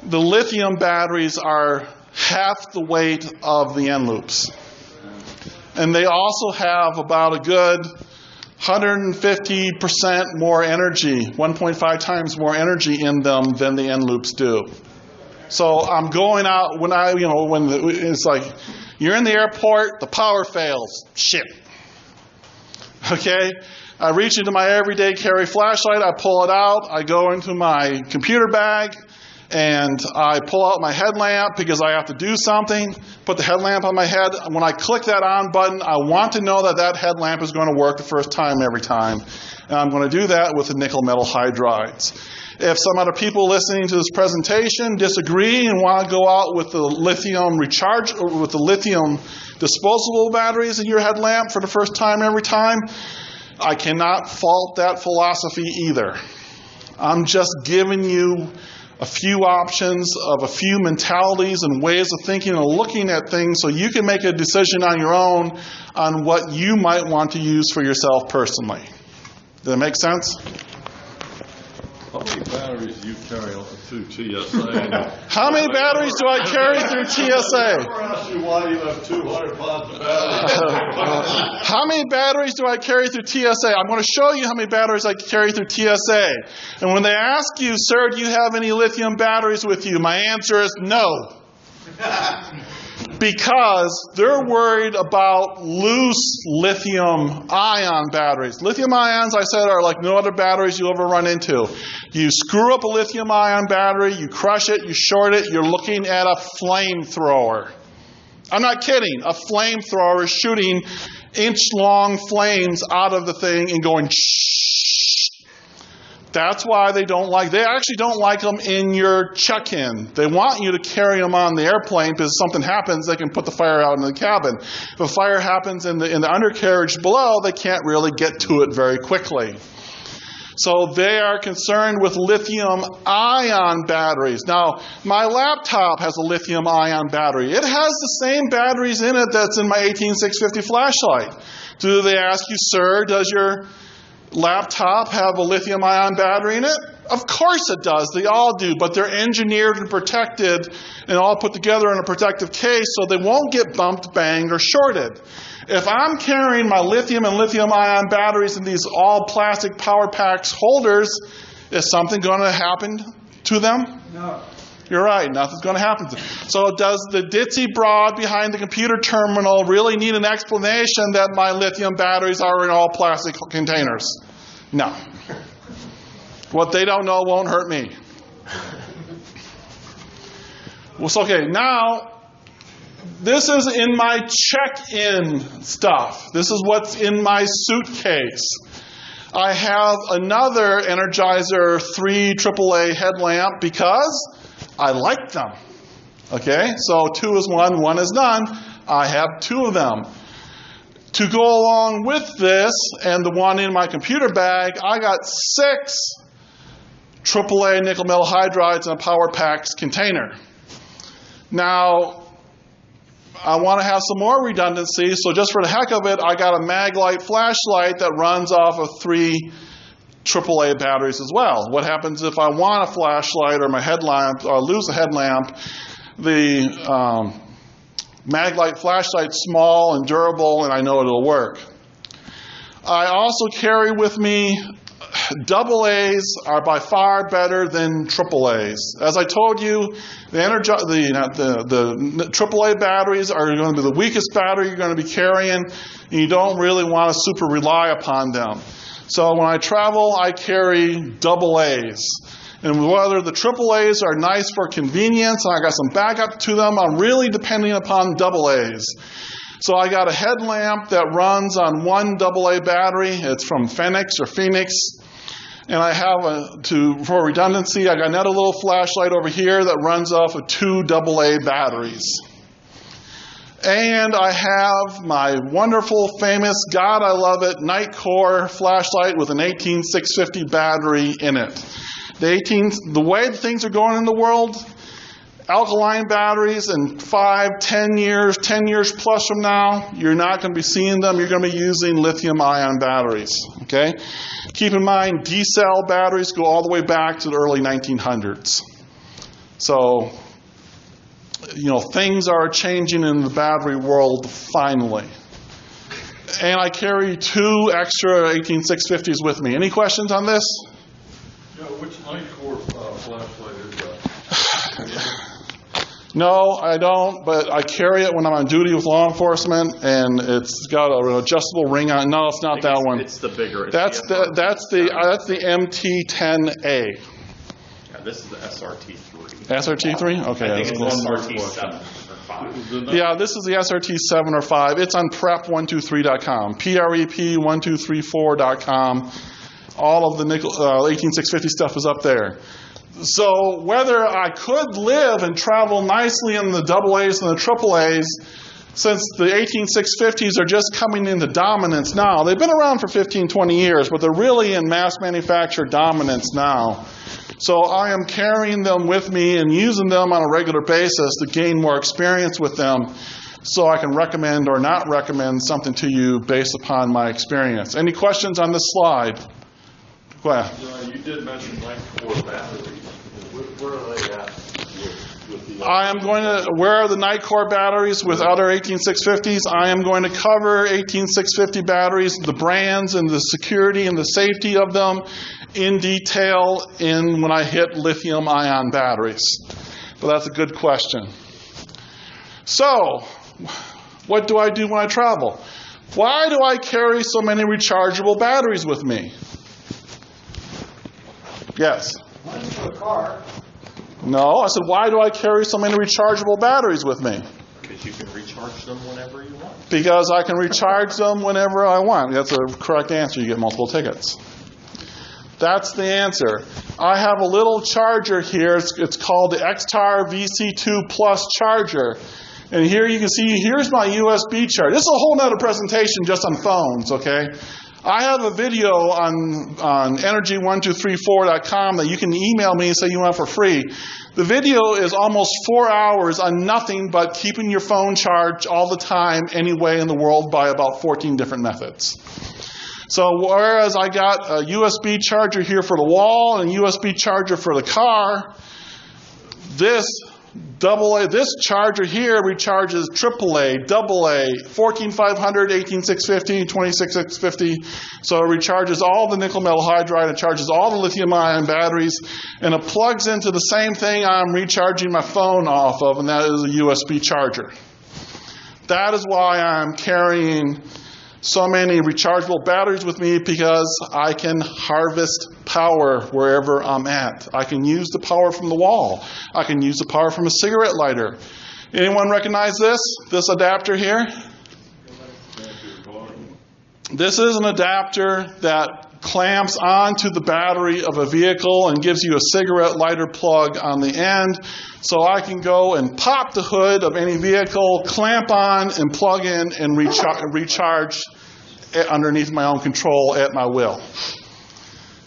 Speaker 1: the lithium batteries are half the weight of the N-loops. And they also have about a good 150% more energy, 1.5 times more energy in them than the N-loops do. So I'm going out it's like, you're in the airport, the power fails. Shit. Okay? I reach into my everyday carry flashlight, I pull it out, I go into my computer bag, and I pull out my headlamp because I have to do something, put the headlamp on my head. When I click that on button, I want to know that headlamp is going to work the first time every time. And I'm going to do that with the nickel metal hydrides. If some other people listening to this presentation disagree and want to go out with the lithium disposable batteries in your headlamp for the first time every time, I cannot fault that philosophy either. I'm just giving you a few options of a few mentalities and ways of thinking and looking at things so you can make a decision on your own on what you might want to use for yourself personally. Does that make sense?
Speaker 7: How many batteries do you carry through TSA?
Speaker 1: How many batteries do I carry through TSA?
Speaker 7: I asked you why you have 200 pounds of batteries.
Speaker 1: How many batteries do I carry through TSA? I'm going to show you how many batteries I carry through TSA. And when they ask you, sir, do you have any lithium batteries with you? My answer is no. Because they're worried about loose lithium ion batteries. Lithium ions, I said, are like no other batteries you'll ever run into. You screw up a lithium ion battery, you crush it, you short it, you're looking at a flamethrower. I'm not kidding. A flamethrower is shooting inch-long flames out of the thing and going shh. That's why they actually don't like them in your check-in. They want you to carry them on the airplane because if something happens, they can put the fire out in the cabin. If a fire happens in the undercarriage below, they can't really get to it very quickly. So they are concerned with lithium ion batteries. Now, my laptop has a lithium ion battery. It has the same batteries in it that's in my 18650 flashlight. Do they ask you, sir, does your laptop have a lithium ion battery in it? Of course it does. They all do, but they're engineered and protected and all put together in a protective case so they won't get bumped, banged, or shorted. If I'm carrying my lithium and lithium-ion batteries in these all-plastic power packs holders, is something going to happen to them?
Speaker 11: No.
Speaker 1: You're right, nothing's going to happen to them. So does the ditzy broad behind the computer terminal really need an explanation that my lithium batteries are in all plastic containers? No. What they don't know won't hurt me. Well, so, okay, now, this is in my check-in stuff. This is what's in my suitcase. I have another Energizer 3 AAA headlamp because I like them. Okay, so 2 is 1, 1 is none. I have 2 of them. To go along with this and the one in my computer bag, I got 6 AAA nickel metal hydrides in a power packs container. Now, I want to have some more redundancy, so just for the heck of it, I got a Maglite flashlight that runs off of 3 AAA batteries as well. What happens if I want a flashlight or my headlamp, or lose a headlamp? The Maglite flashlight's small and durable, and I know it'll work. I also carry with me AA's are by far better than AAA's. As I told you, the AAA batteries are going to be the weakest battery you're going to be carrying, and you don't really want to super rely upon them. So when I travel, I carry AA's. And whether the AAA's are nice for convenience, and I got some backup to them, I'm really depending upon AA's. So I got a headlamp that runs on 1 AA battery. It's from Phoenix. And I have, for redundancy, I got another little flashlight over here that runs off of 2 AA batteries. And I have my wonderful, famous, God I love it, Nightcore flashlight with an 18650 battery in it. The way things are going in the world, alkaline batteries in 5, 10 years plus from now, you're not going to be seeing them. You're going to be using lithium-ion batteries. Okay? Keep in mind, D-cell batteries go all the way back to the early 1900s. So, things are changing in the battery world finally. And I carry 2 extra 18650s with me. Any questions on this?
Speaker 7: Yeah, which Nightcore flashlight is that?
Speaker 1: No, I don't, but I carry it when I'm on duty with law enforcement, and it's got an adjustable ring on it. No, it's not that one.
Speaker 9: It's the bigger.
Speaker 1: That's the MT10A.
Speaker 9: Yeah, this is the SRT3.
Speaker 1: SRT3? Okay.
Speaker 9: I think it's SRT7 or 5.
Speaker 1: Yeah, this is the SRT7 or 5. It's on prep123.com. PREP1234.com. All of the nickel 18650 stuff is up there. So whether I could live and travel nicely in the AA's and the AAA's, since the 18650s are just coming into dominance now. They've been around for 15, 20 years, but they're really in mass manufacture dominance now. So I am carrying them with me and using them on a regular basis to gain more experience with them, so I can recommend or not recommend something to you based upon my experience. Any questions on this slide? Go ahead.
Speaker 7: You did mention Nightcore batteries. Where are they at?
Speaker 1: Where are the Nightcore batteries with other 18650s? I am going to cover 18650 batteries, the brands and the security and the safety of them in detail when I hit lithium-ion batteries. But that's a good question. So, what do I do when I travel? Why do I carry so many rechargeable batteries with me? Yes?
Speaker 11: One's for the car.
Speaker 1: No, I said, why do I carry so many rechargeable batteries with me?
Speaker 9: Because you can recharge them whenever you want.
Speaker 1: Because I can recharge them whenever I want. That's a correct answer. You get multiple tickets. That's the answer. I have a little charger here. It's called the XTAR VC2 Plus charger. And here you can see, here's my USB charger. This is a whole nother presentation just on phones, okay? I have a video on energy1234.com that you can email me and say you want for free. The video is almost 4 hours on nothing but keeping your phone charged all the time anyway in the world by about 14 different methods. So whereas I got a USB charger here for the wall and a USB charger for the car, this charger here recharges AAA, AA, 14500, 18650, 26650. So it recharges all the nickel metal hydride, it charges all the lithium ion batteries, and it plugs into the same thing I'm recharging my phone off of, and that is a USB charger. That is why I'm carrying so many rechargeable batteries with me, because I can harvest power wherever I'm at. I can use the power from the wall. I can use the power from a cigarette lighter. Anyone recognize this? This adapter here? This is an adapter that clamps onto the battery of a vehicle and gives you a cigarette lighter plug on the end. So I can go and pop the hood of any vehicle, clamp on and plug in and recharge underneath my own control at my will.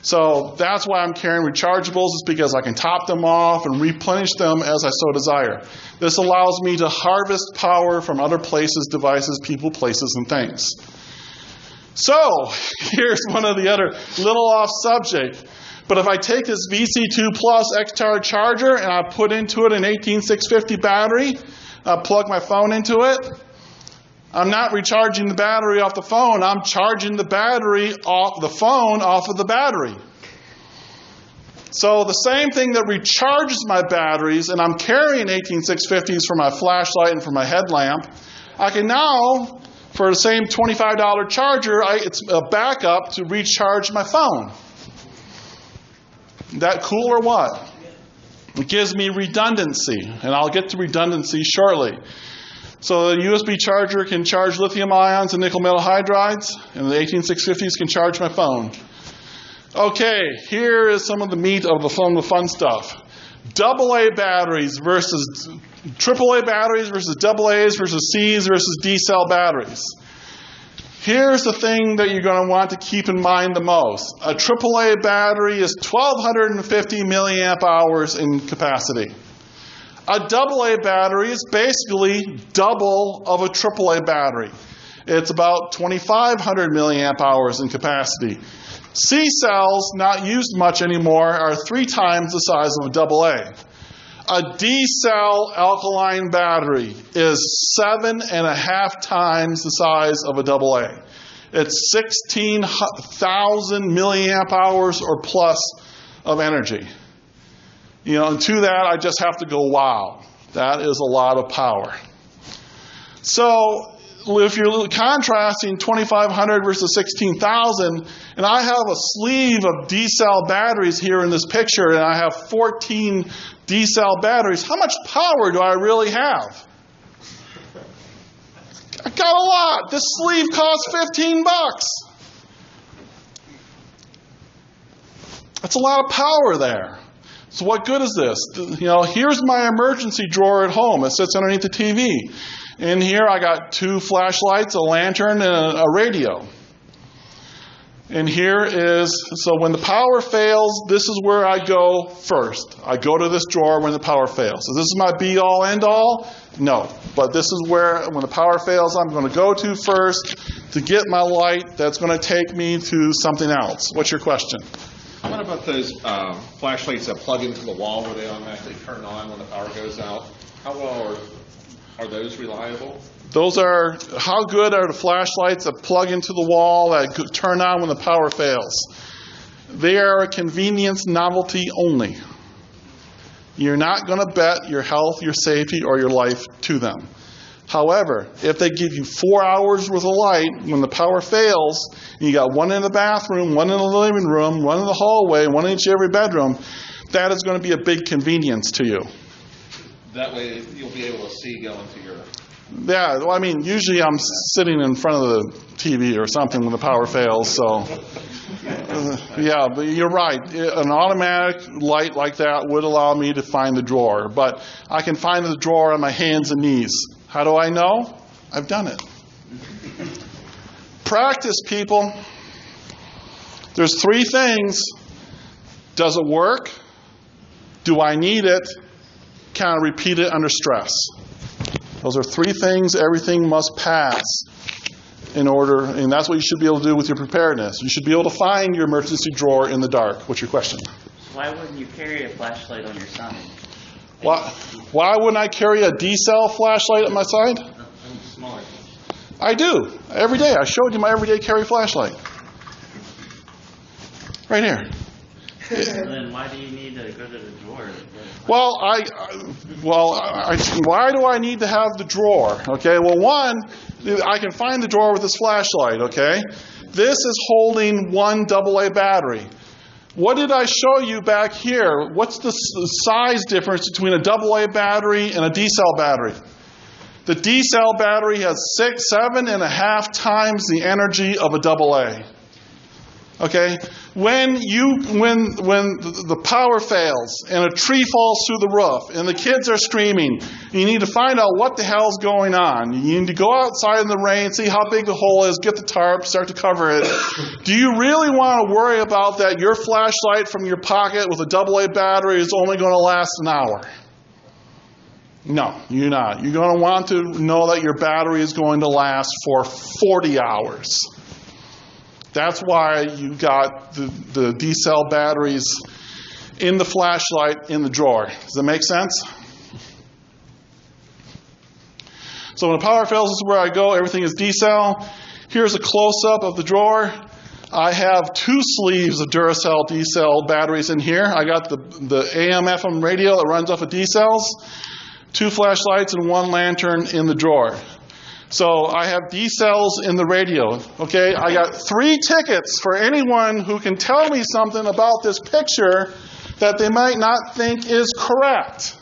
Speaker 1: So that's why I'm carrying rechargeables, is because I can top them off and replenish them as I so desire. This allows me to harvest power from other places, devices, people, places, and things. So here's one of the other little off subject. But if I take this VC2 Plus X-Charge charger and I put into it an 18650 battery, I plug my phone into it, I'm not recharging the battery off the phone, I'm charging the battery off the phone off of the battery. So the same thing that recharges my batteries, and I'm carrying 18650s for my flashlight and for my headlamp, I can now, for the same $25 charger, it's a backup to recharge my phone. That cool or what? It gives me redundancy, and I'll get to redundancy shortly. So the USB charger can charge lithium ions and nickel metal hydrides, and the 18650s can charge my phone. Okay, here is some of the meat of the fun stuff. AA batteries versus AAA batteries versus AA's versus C's versus D cell batteries. Here's the thing that you're going to want to keep in mind the most. A AAA battery is 1250 milliamp hours in capacity. A AA battery is basically double of a AAA battery. It's about 2500 milliamp hours in capacity. C cells, not used much anymore, are 3 times the size of a AA. A D cell alkaline battery is 7.5 times the size of a AA. It's 16,000 milliamp hours or plus of energy. You know, and to that I just have to go, wow, that is a lot of power. So if you're contrasting 2,500 versus 16,000, and I have a sleeve of D-cell batteries here in this picture, and I have 14 D-cell batteries, how much power do I really have? I got a lot. This sleeve costs $15. That's a lot of power there. So what good is this? You know, here's my emergency drawer at home. It sits underneath the TV. In here I got 2 flashlights, a lantern, and a radio. And here is, so when the power fails, this is where I go first. I go to this drawer when the power fails. So this is my be-all, end-all? No. But this is where, when the power fails, I'm going to go to first to get my light that's going to take me to something else. What's your question?
Speaker 14: What about those flashlights that plug into the wall where they automatically turn on when the power goes out? How well are those reliable?
Speaker 1: Those are, how good are the flashlights that plug into the wall that turn on when the power fails? They are a convenience novelty only. You're not going to bet your health, your safety, or your life to them. However, if they give you 4 hours worth of light when the power fails, and you got one in the bathroom, one in the living room, one in the hallway, one in each every bedroom, that is going to be a big convenience to you.
Speaker 14: That way you'll be able to see going to your...
Speaker 1: Yeah, well, I mean, usually I'm sitting in front of the TV or something when the power fails, so... yeah, but you're right. An automatic light like that would allow me to find the drawer, but I can find the drawer on my hands and knees. How do I know? I've done it. Practice, people. There's three things. Does it work? Do I need it? Can I repeat it under stress? Those are three things everything must pass in order, and that's what you should be able to do with your preparedness. You should be able to find your emergency drawer in the dark. What's your question?
Speaker 12: Why wouldn't you carry a flashlight on your side?
Speaker 1: Why wouldn't I carry a D-cell flashlight at my side?
Speaker 12: Smaller.
Speaker 1: I do. Every day. I showed you my everyday carry flashlight. Right here.
Speaker 12: Then why do you need to go to the drawer?
Speaker 1: Why do I need to have the drawer? Okay, well, one, I can find the drawer with this flashlight, okay? This is holding one AA battery. What did I show you back here? What's the size difference between a AA battery and a D-cell battery? The D-cell battery has 7.5 times the energy of a AA. Okay? When the power fails and a tree falls through the roof and the kids are screaming, you need to find out what the hell's going on. You need to go outside in the rain, see how big the hole is, get the tarp, start to cover it. Do you really want to worry about that your flashlight from your pocket with a AA battery is only going to last an hour? No, you're not. You're going to want to know that your battery is going to last for 40 hours. That's why you got the D-cell batteries in the flashlight in the drawer. Does that make sense? So when the power fails, this is where I go. Everything is D-cell. Here's a close-up of the drawer. I have 2 sleeves of Duracell D-cell batteries in here. I got the AM/FM radio that runs off of D-cells, 2 flashlights, and 1 lantern in the drawer. So I have D-cells in the radio. Okay, I got 3 tickets for anyone who can tell me something about this picture that they might not think is correct.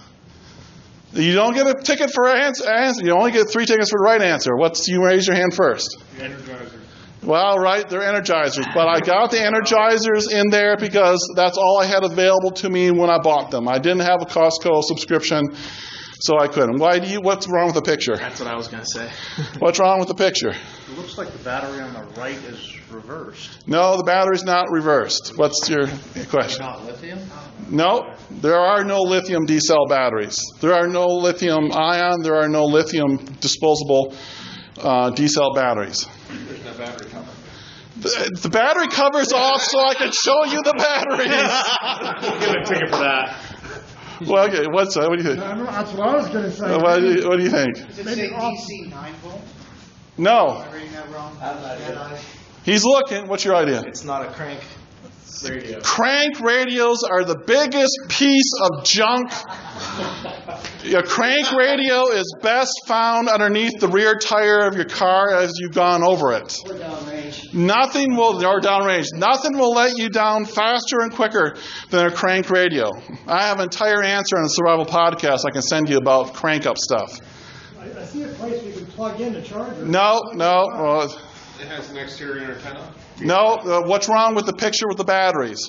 Speaker 1: You don't get a ticket for an answer. You only get 3 tickets for the right answer. You raise your hand first.
Speaker 3: The Energizer.
Speaker 1: Well, right, they're Energizers. But I got the Energizers in there because that's all I had available to me when I bought them. I didn't have a Costco subscription, so I couldn't. What's wrong with the picture?
Speaker 8: That's what I was going to say.
Speaker 1: What's wrong with the picture?
Speaker 4: It looks like the battery on the right is reversed.
Speaker 1: No, the battery's not reversed. What's your question?
Speaker 4: Not lithium?
Speaker 1: No, there are no lithium D-cell batteries. There are no lithium ion. There are no lithium disposable D-cell batteries.
Speaker 14: There's no battery cover.
Speaker 1: The battery cover's off so I can show you the batteries.
Speaker 3: We'll give a ticket for that.
Speaker 1: Well, okay, what do you think?
Speaker 11: That's what I was going to say.
Speaker 1: What do you think?
Speaker 2: Does it say DC 9 volt?
Speaker 1: No.
Speaker 2: Am I reading that wrong?
Speaker 1: He's looking. What's your idea?
Speaker 8: It's not a crank radio.
Speaker 1: Crank radios are the biggest piece of junk. A crank radio is best found underneath the rear tire of your car as you've gone over it.
Speaker 13: Or downrange.
Speaker 1: Or downrange. Nothing will let you down faster and quicker than a crank radio. I have an entire answer on the Survival Podcast I can send you about crank up stuff.
Speaker 11: I see a place we can plug in the charger.
Speaker 1: No.
Speaker 14: It has an exterior antenna?
Speaker 1: No. What's wrong with the picture with the batteries?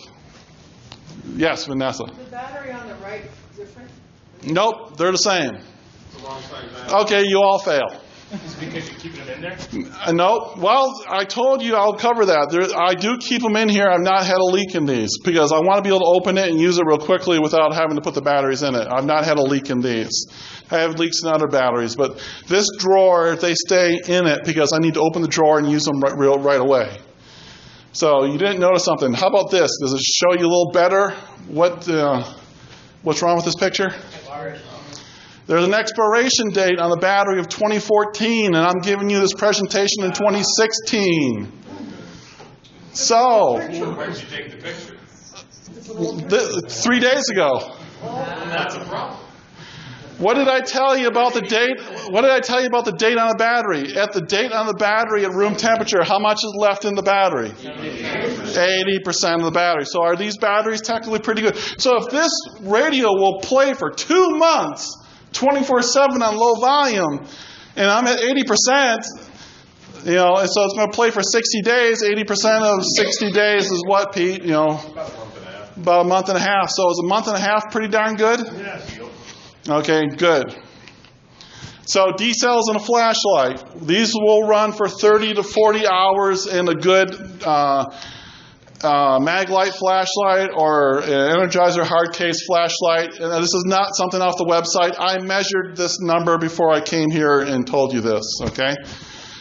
Speaker 1: Yes, Vanessa.
Speaker 15: Is the battery on the right different?
Speaker 1: Nope, they're the same.
Speaker 14: It's a long size battery.
Speaker 1: Okay, you all fail.
Speaker 3: Is it because you're keeping them in there?
Speaker 1: No. Well, I told you I'll cover that. I do keep them in here. I've not had a leak in these because I want to be able to open it and use it real quickly without having to put the batteries in it. I've not had a leak in these. I have leaks in other batteries, but this drawer, they stay in it because I need to open the drawer and use them right away. So you didn't notice something. How about this? Does it show you a little better what's wrong with this picture? There's an expiration date on the battery of 2014, and I'm giving you this presentation in 2016. So,
Speaker 3: Where did you take the picture?
Speaker 1: 3 days ago.
Speaker 3: That's a problem.
Speaker 1: What did I tell you about the date? What did I tell you about the date on the battery? At the date on the battery at room temperature, how much is left in the battery? 80% of the battery. So are these batteries technically pretty good? So if this radio will play for 2 months, 24/7 on low volume, and I'm at 80%, and so it's going to play for 60 days. 80% of 60 days is what, Pete? About a month and a half. So is a month and a half pretty darn good?
Speaker 3: Yes.
Speaker 1: Okay, good. So D-cells and a flashlight. These will run for 30 to 40 hours in a good Maglite flashlight or an Energizer hard case flashlight. And this is not something off the website. I measured this number before I came here and told you this, okay?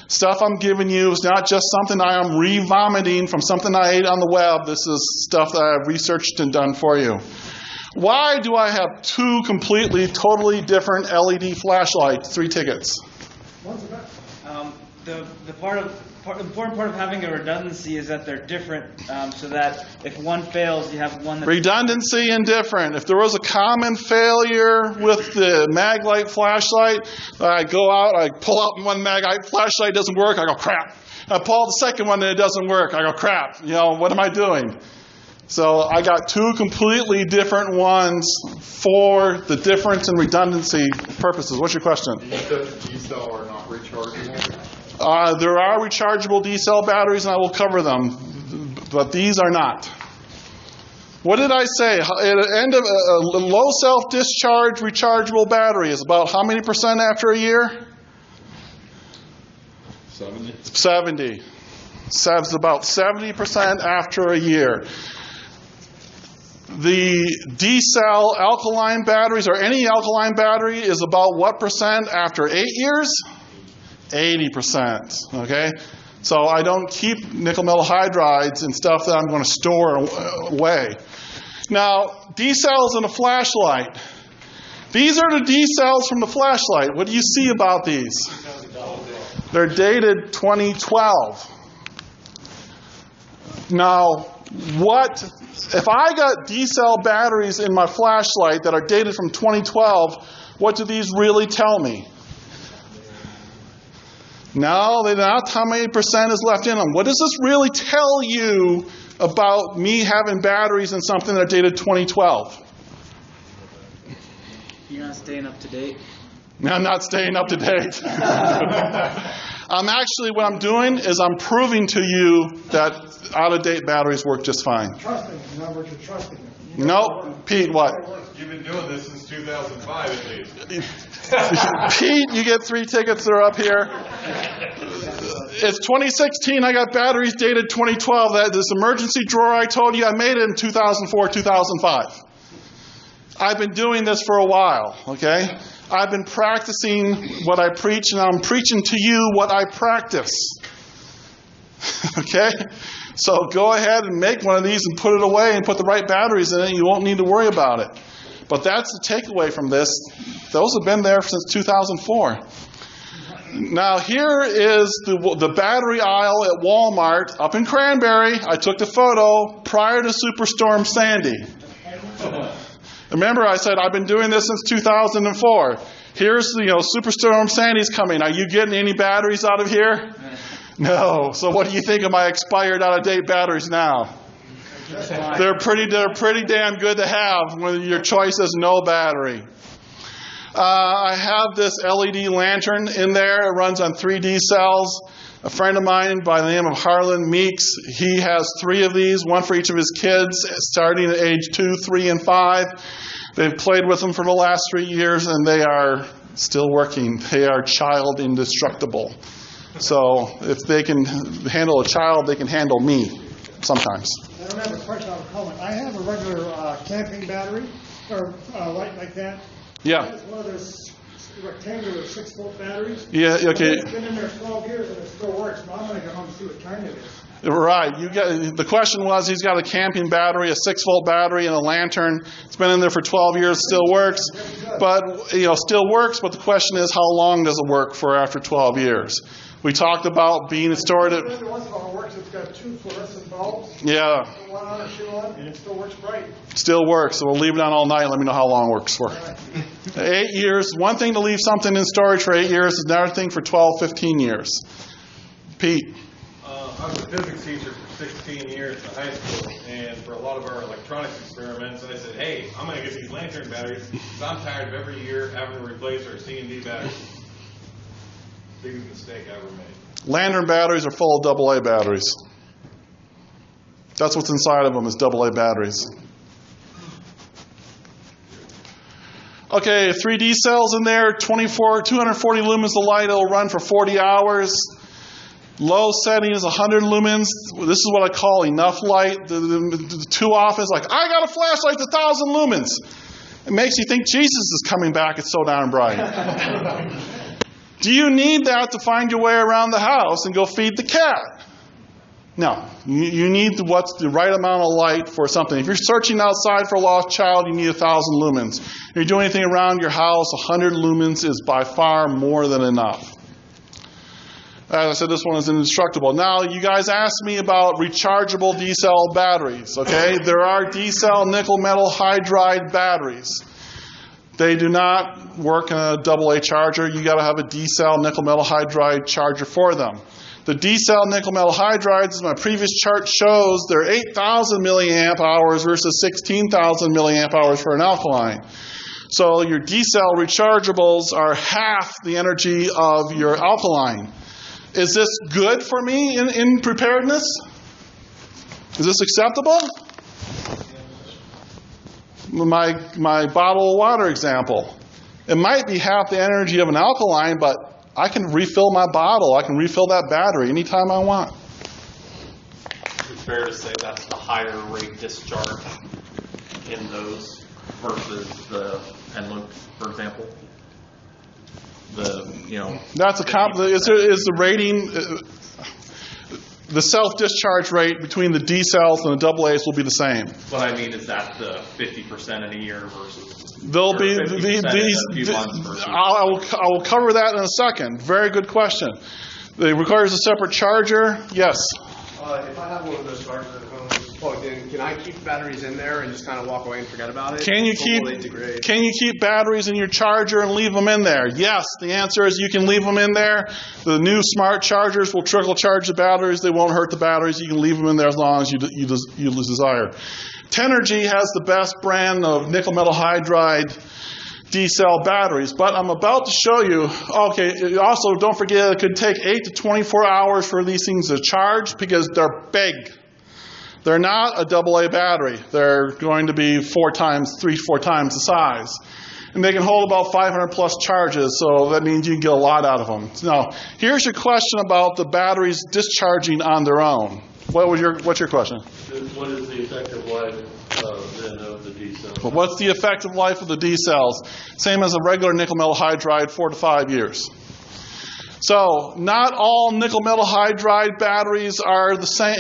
Speaker 1: Stuff I'm giving you is not just something I am re-vomiting from something I ate on the web. This is stuff that I've researched and done for you. Why do I have two completely, totally different LED flashlights? 3 tickets.
Speaker 2: The important part of having a redundancy is that they're different, so that if one fails, you have one that's...
Speaker 1: Redundancy and different. If there was a common failure with the Maglite flashlight, I go out, I pull out one Maglite flashlight, it doesn't work, I go, crap. I pull out the second one and it doesn't work, I go, crap. You know, what am I doing? So I got 2 completely different ones for the difference in redundancy purposes. What's your question?
Speaker 10: D-cell are not rechargeable?
Speaker 1: There are rechargeable D-cell batteries, and I will cover them, but these are not. What did I say? At the end of a low self-discharge rechargeable battery is about how many % after a year?
Speaker 7: 70.
Speaker 1: 70. It's about 70% after a year. The D-cell alkaline batteries, or any alkaline battery, is about what % after 8 years? 80%, okay? So I don't keep nickel metal hydrides and stuff that I'm going to store away. Now, D-cells in a flashlight. These are the D-cells from the flashlight. What do you see about these? They're dated 2012. Now, if I got D-cell batteries in my flashlight that are dated from 2012, what do these really tell me? No, they don't tell how many % is left in them. What does this really tell you about me having batteries in something that are dated 2012?
Speaker 2: You're not staying up to date?
Speaker 1: No, I'm not staying up to date. What I'm doing is I'm proving to you that out-of-date batteries work just fine.
Speaker 11: Trusting them. In other words, you're trusting them.
Speaker 1: Nope. Pete, what?
Speaker 10: You've been doing this since 2005 at least.
Speaker 1: Pete, you get 3 tickets that are up here. It's 2016. I got batteries dated 2012. This emergency drawer I told you, I made it in 2004, 2005. I've been doing this for a while, okay? I've been practicing what I preach, and I'm preaching to you what I practice. Okay? So go ahead and make one of these and put it away and put the right batteries in it, and you won't need to worry about it. But that's the takeaway from this. Those have been there since 2004. Now here is the battery aisle at Walmart up in Cranberry. I took the photo prior to Superstorm Sandy. Remember I said I've been doing this since 2004. Here's Superstorm Sandy's coming. Are you getting any batteries out of here? No. So what do you think of my expired out-of-date batteries now? They're pretty damn good to have when your choice is no battery. I have this LED lantern in there. It runs on 3D cells. A friend of mine by the name of Harlan Meeks, he has 3 of these, one for each of his kids, starting at age 2, 3, and 5. They've played with them for the last 3 years, and they are still working. They are child indestructible. So if they can handle a child, they can handle me sometimes.
Speaker 11: I don't have a question on a comment. I have a regular camping battery, or light like that.
Speaker 1: Yeah.
Speaker 11: It's one of those rectangular 6-volt batteries.
Speaker 1: Yeah, okay.
Speaker 11: It's been in there 12 years and it still works. Now I'm going to go home and see what kind it is.
Speaker 1: Right. The question was, he's got a camping battery, a 6-volt battery, and a lantern. It's been in there for 12 years, still works. But, still works, but the question is, how long does it work for after 12 years? We talked about being stored at...
Speaker 11: Every once in a while it works. It's got 2 fluorescent bulbs.
Speaker 1: Yeah.
Speaker 11: One on or 2 on, and it still works bright.
Speaker 1: Still works. So we'll leave it on all night. Let me know how long it works for. 8 years. One thing to leave something in storage for 8 years is another thing for 12, 15 years. Pete.
Speaker 10: I was a physics teacher for 16 years in high school, and for a lot of our electronics experiments, I said, hey, I'm going to get these lantern batteries because I'm tired of every year having to replace our C&D batteries. Biggest mistake I ever made.
Speaker 1: Lantern batteries are full of AA batteries. That's what's inside of them is AA batteries. Okay, 3D cells in there, 240 lumens of light. It'll run for 40 hours. Low setting is 100 lumens. This is what I call enough light. The too often is like, I got a flashlight that's 1,000 lumens. It makes you think Jesus is coming back. It's so darn bright. Do you need that to find your way around the house and go feed the cat? No. You need what's the right amount of light for something. If you're searching outside for a lost child, you need 1,000 lumens. If you're doing anything around your house, 100 lumens is by far more than enough. As I said, this one is indestructible. Now, you guys asked me about rechargeable D-cell batteries, okay? There are D-cell nickel metal hydride batteries. They do not work in a AA charger. You got to have a D-cell nickel metal hydride charger for them. The D-cell nickel metal hydrides, as my previous chart shows, they're 8,000 milliamp hours versus 16,000 milliamp hours for an alkaline. So your D-cell rechargeables are half the energy of your alkaline. Is this good for me in preparedness? Is this acceptable? My bottle of water example. It might be half the energy of an alkaline, but I can refill my bottle. I can refill that battery anytime I want.
Speaker 9: It's fair to say that's the higher rate discharge in those versus the pen loop, for example.
Speaker 1: That's is the rating. The self-discharge rate between the D cells and the AA's will be the same.
Speaker 9: What I mean is that the 50% in a year versus.
Speaker 1: There'll be these. I will cover that in a second. Very good question. It requires a separate charger. Yes.
Speaker 4: If I have one of those chargers at home plugged in, can I keep batteries in there and just kind of walk away and forget about it?
Speaker 1: Can you keep batteries in your charger and leave them in there? Yes. The answer is you can leave them in there. The new smart chargers will trickle charge the batteries. They won't hurt the batteries. You can leave them in there as long as you desire. Tenergy has the best brand of nickel metal hydride D-cell batteries, but I'm about to show you, okay, also don't forget it could take 8 to 24 hours for these things to charge because they're big. They're not a AA battery. They're going to be 3 to 4 times the size. And they can hold about 500 plus charges, so that means you can get a lot out of them. Now, here's your question about the batteries discharging on their own. What's your question?
Speaker 5: What is the effective life then of the D cells?
Speaker 1: Well, what's the effective life of the D cells? Same as a regular nickel metal hydride, 4 to 5 years. So, not all nickel metal hydride batteries are the same.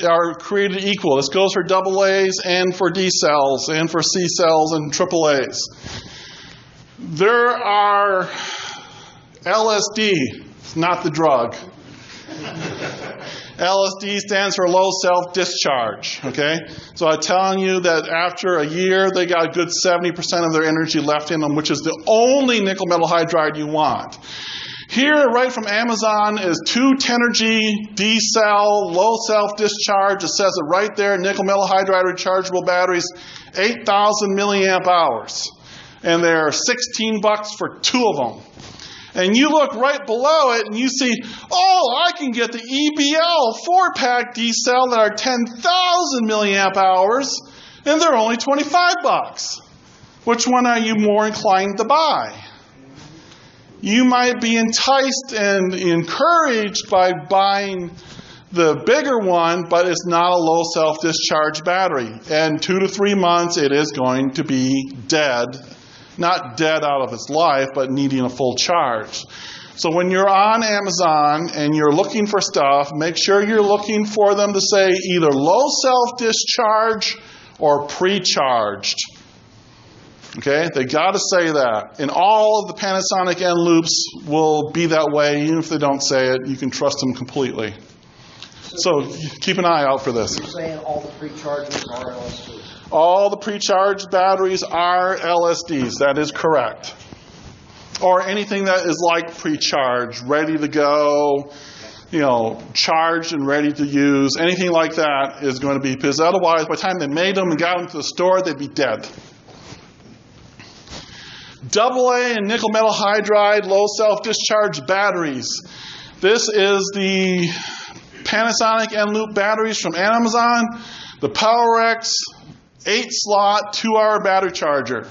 Speaker 1: Are created equal. This goes for AA's and for D cells and for C cells and AAA's. There are LSD. It's not the drug. LSD stands for low self-discharge, okay? So I'm telling you that after a year, they got a good 70% of their energy left in them, which is the only nickel metal hydride you want. Here, right from Amazon, is 2 Tenergy D-cell, low self-discharge. It says it right there, nickel metal hydride rechargeable batteries, 8,000 milliamp hours. And they're $16 for 2 of them. And you look right below it and you see, oh, I can get the EBL 4-pack D-cell that are 10,000 milliamp hours, and they're only $25. Which one are you more inclined to buy? You might be enticed and encouraged by buying the bigger one, but it's not a low self-discharge battery. And 2 to 3 months, it is going to be dead. Not dead out of its life, but needing a full charge. So when you're on Amazon and you're looking for stuff, make sure you're looking for them to say either low self-discharge or pre-charged. Okay? They got to say that. And all of the Panasonic N loops will be that way. Even if they don't say it, you can trust them completely. So keep an eye out for this.
Speaker 13: You're saying all the pre-chargers are LSDs?
Speaker 1: All the pre-charged batteries are LSDs. That is correct. Or anything that is like pre-charged, ready to go, charged and ready to use. Anything like that is going to be, because otherwise, by the time they made them and got them to the store, they'd be dead. AA and nickel metal hydride low self-discharge batteries. This is the Panasonic N-loop batteries from Amazon. The PowerX 8-slot 2-hour battery charger.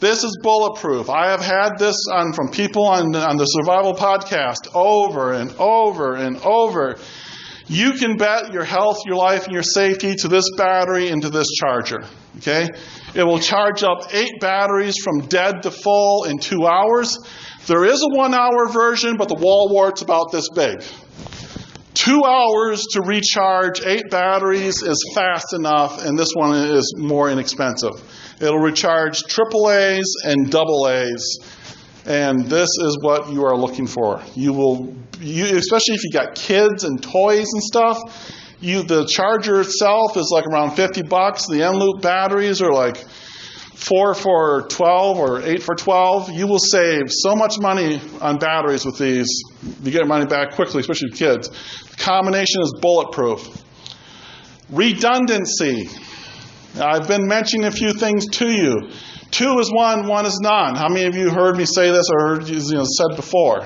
Speaker 1: This is bulletproof. I have had this from people on the Survival Podcast over and over and over. You can bet your health, your life, and your safety to this battery and to this charger. Okay? It will charge up 8 batteries from dead to full in 2 hours. There is a 1-hour version, but the wall wart's about this big. 2 hours to recharge 8 batteries is fast enough, and this one is more inexpensive. It'll recharge AAAs and AA's, and this is what you are looking for. Especially if you got kids and toys and stuff, the charger itself is like around $50. The end-loop batteries are like 4 for 12 or 8 for 12. You will save so much money on batteries with these. You get your money back quickly, especially with kids. The combination is bulletproof. Redundancy. I've been mentioning a few things to you. 2 is 1, 1 is none. How many of you heard me say this or heard said before?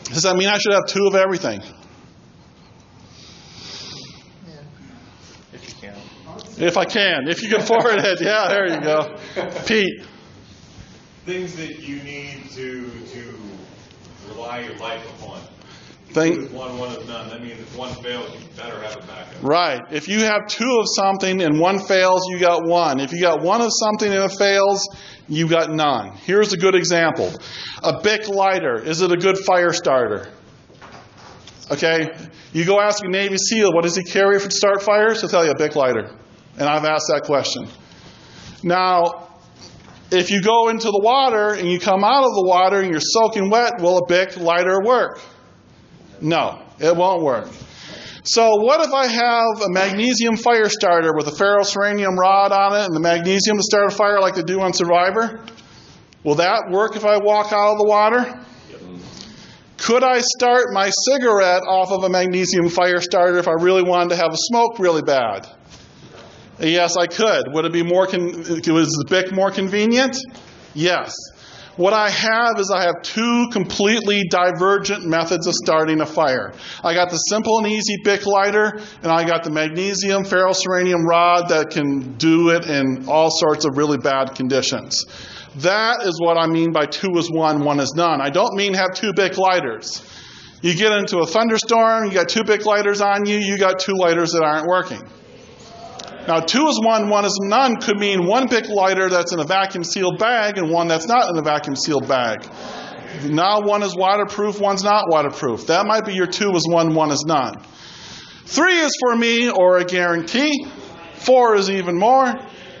Speaker 1: Does that mean I should have 2 of everything?
Speaker 14: If you can.
Speaker 1: If I can. If you can afford it. Yeah, there you go. Pete.
Speaker 10: Things that you need to rely your life upon. 2 is 1, 1 is none. That means if one fails, you better have a backup.
Speaker 1: Right. If you have 2 of something and 1 fails, you got 1. If you got 1 of something and it fails, you got none. Here's a good example. A Bic lighter. Is it a good fire starter? Okay. You go ask a Navy SEAL, what does he carry to start fires? He'll tell you a Bic lighter. And I've asked that question. Now, if you go into the water and you come out of the water and you're soaking wet, will a Bic lighter work? No, it won't work. So what if I have a magnesium fire starter with a ferroceranium rod on it and the magnesium to start a fire like they do on Survivor? Will that work if I walk out of the water? Could I start my cigarette off of a magnesium fire starter if I really wanted to have a smoke really bad? Yes, I could. Would it be was the Bic more convenient? Yes. What I have is I have 2 completely divergent methods of starting a fire. I got the simple and easy Bic lighter, and I got the magnesium ferroceranium rod that can do it in all sorts of really bad conditions. That is what I mean by 2 is 1, 1 is none. I don't mean have 2 Bic lighters. You get into a thunderstorm, you got 2 Bic lighters on you, you got 2 lighters that aren't working. Now, 2 is 1, 1 is none could mean 1 Bic lighter that's in a vacuum-sealed bag and 1 that's not in a vacuum-sealed bag. Now 1 is waterproof, 1's not waterproof. That might be your 2 is 1, 1 is none. 3 is for me, or a guarantee. 4 is even more.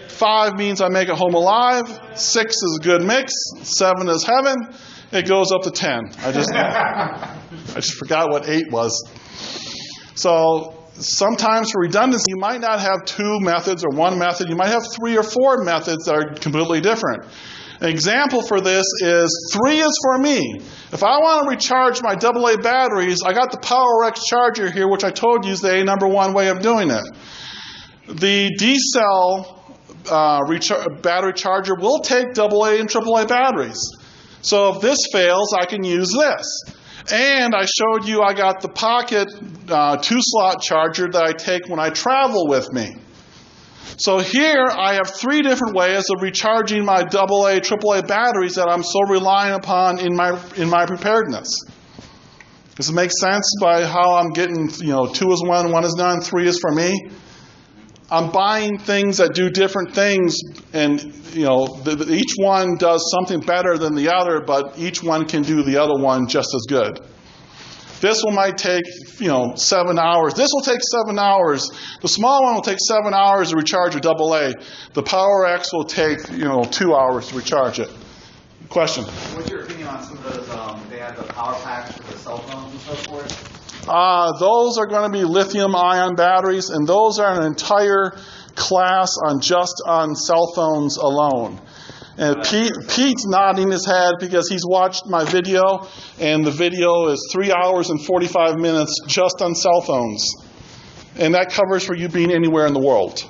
Speaker 1: 5 means I make it home alive. 6 is a good mix. 7 is heaven. It goes up to 10. I just forgot what 8 was. So sometimes for redundancy, you might not have 2 methods or 1 method. You might have 3 or 4 methods that are completely different. An example for this is 3 is for me. If I want to recharge my AA batteries, I got the PowerX charger here, which I told you is the number 1 way of doing it. The D-cell battery charger will take AA and AAA batteries. So if this fails, I can use this. And I showed you I got the pocket 2-slot charger that I take when I travel with me. So here I have 3 different ways of recharging my AA, AAA batteries that I'm so reliant upon in my preparedness. Does it make sense by how I'm getting, 2 is 1, 1 is none, 3 is for me? I'm buying things that do different things, and each one does something better than the other, but each one can do the other one just as good. This one might take 7 hours. This will take 7 hours. The small one will take 7 hours to recharge a AA. The PowerX will take 2 hours to recharge it. Question?
Speaker 16: What's your opinion on some of those? They have the power packs for the cell phones and so forth.
Speaker 1: Those are going to be lithium ion batteries, and those are an entire class on cell phones alone. And Pete's nodding his head because he's watched my video, and the video is 3 hours and 45 minutes just on cell phones. And that covers for you being anywhere in the world.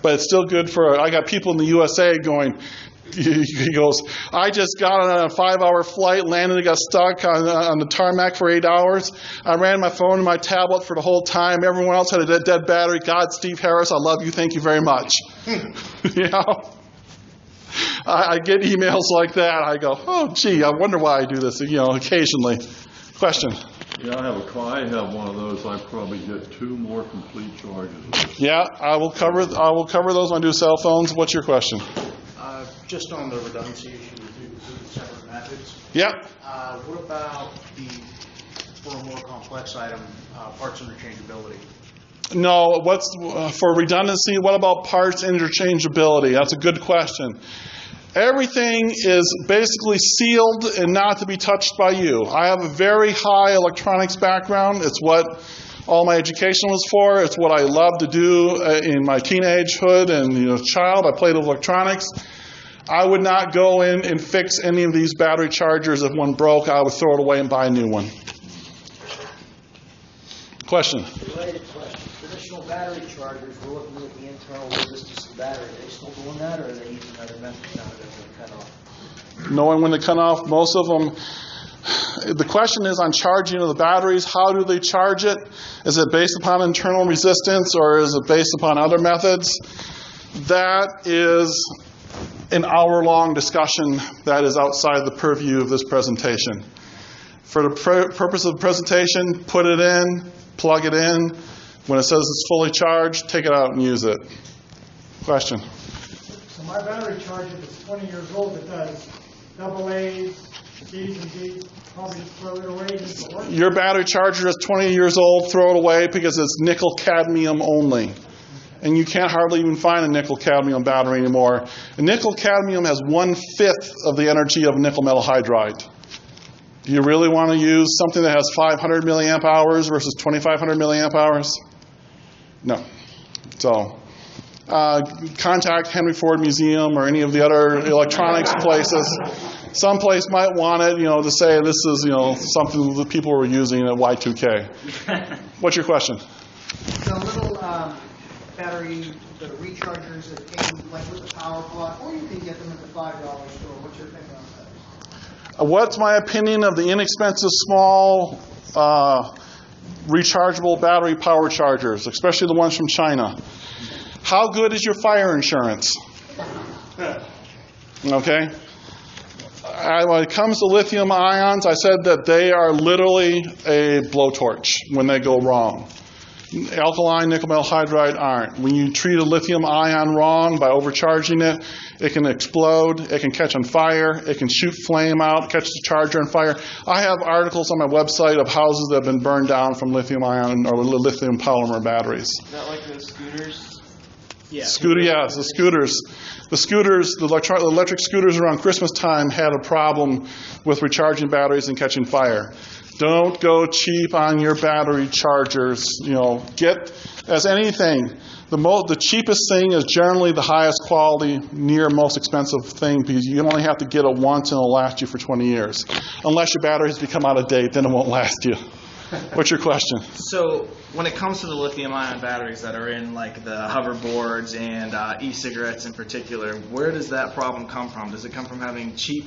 Speaker 1: But it's still good I got people in the USA going, he goes, I just got on a 5-hour flight, landed and got stuck on the tarmac for 8 hours. I ran my phone and my tablet for the whole time. Everyone else had a dead battery. God, Steve Harris, I love you. Thank you very much. I get emails like that. I go, oh, gee, I wonder why I do this, occasionally. Question?
Speaker 7: Yeah, I have one of those. I probably get 2 more complete charges.
Speaker 1: Yeah, I will cover those when I do cell phones. What's your question?
Speaker 4: Just on the redundancy issue with the separate methods.
Speaker 1: Yep.
Speaker 4: What about for a more complex item, parts interchangeability?
Speaker 1: No, for redundancy, what about parts interchangeability? That's a good question. Everything is basically sealed and not to be touched by you. I have a very high electronics background. It's what all my education was for. It's what I loved to do in my teenagehood and child. I played with electronics. I would not go in and fix any of these battery chargers. If one broke, I would throw it away and buy a new one. Question?
Speaker 13: Related question. Traditional battery chargers, we're looking at the internal resistance of the battery. Are they still doing that, or are they using other methods now that they're cut off?
Speaker 1: Knowing when to cut off, most of them. The question is on charging of the batteries. How do they charge it? Is it based upon internal resistance, or is it based upon other methods? That is an hour-long discussion that is outside the purview of this presentation. For the purpose of the presentation, put it in, plug it in. When it says it's fully charged, take it out and use it. Question?
Speaker 11: So my battery charger that's 20 years old, it does AA's, B's and D's, probably throw it away. Does it work?
Speaker 1: Your battery charger is 20 years old, throw it away because it's nickel cadmium only. And you can't hardly even find a nickel cadmium battery anymore. A nickel cadmium has 1/5 of the energy of nickel metal hydride. Do you really want to use something that has 500 milliamp hours versus 2,500 milliamp hours? No. So, contact Henry Ford Museum or any of the other electronics places. Some place might want it, to say this is, something that people were using at Y2K. What's your question?
Speaker 17: The little battery, the rechargers that came like with the power plug, or you can get them at the $5 store. What's your opinion on those?
Speaker 1: What's my opinion of the inexpensive, small, rechargeable battery power chargers, especially the ones from China? How good is your fire insurance? Okay. When it comes to lithium ions, I said that they are literally a blowtorch when they go wrong. Alkaline nickel metal hydride aren't. When you treat a lithium ion wrong by overcharging it, it can explode, it can catch on fire, it can shoot flame out, catch the charger on fire. I have articles on my website of houses that have been burned down from lithium ion or lithium polymer batteries.
Speaker 2: Is that like those scooters?
Speaker 1: Yeah. The scooters. The electric scooters around Christmas time had a problem with recharging batteries and catching fire. Don't go cheap on your battery chargers. Get, as anything, the cheapest thing is generally the highest quality, near most expensive thing, because you only have to get it once and it'll last you for 20 years. Unless your batteries become out of date, then it won't last you. What's your question?
Speaker 8: So when it comes to the lithium-ion batteries that are in like the hoverboards and e-cigarettes in particular, where does that problem come from? Does it come from having cheap,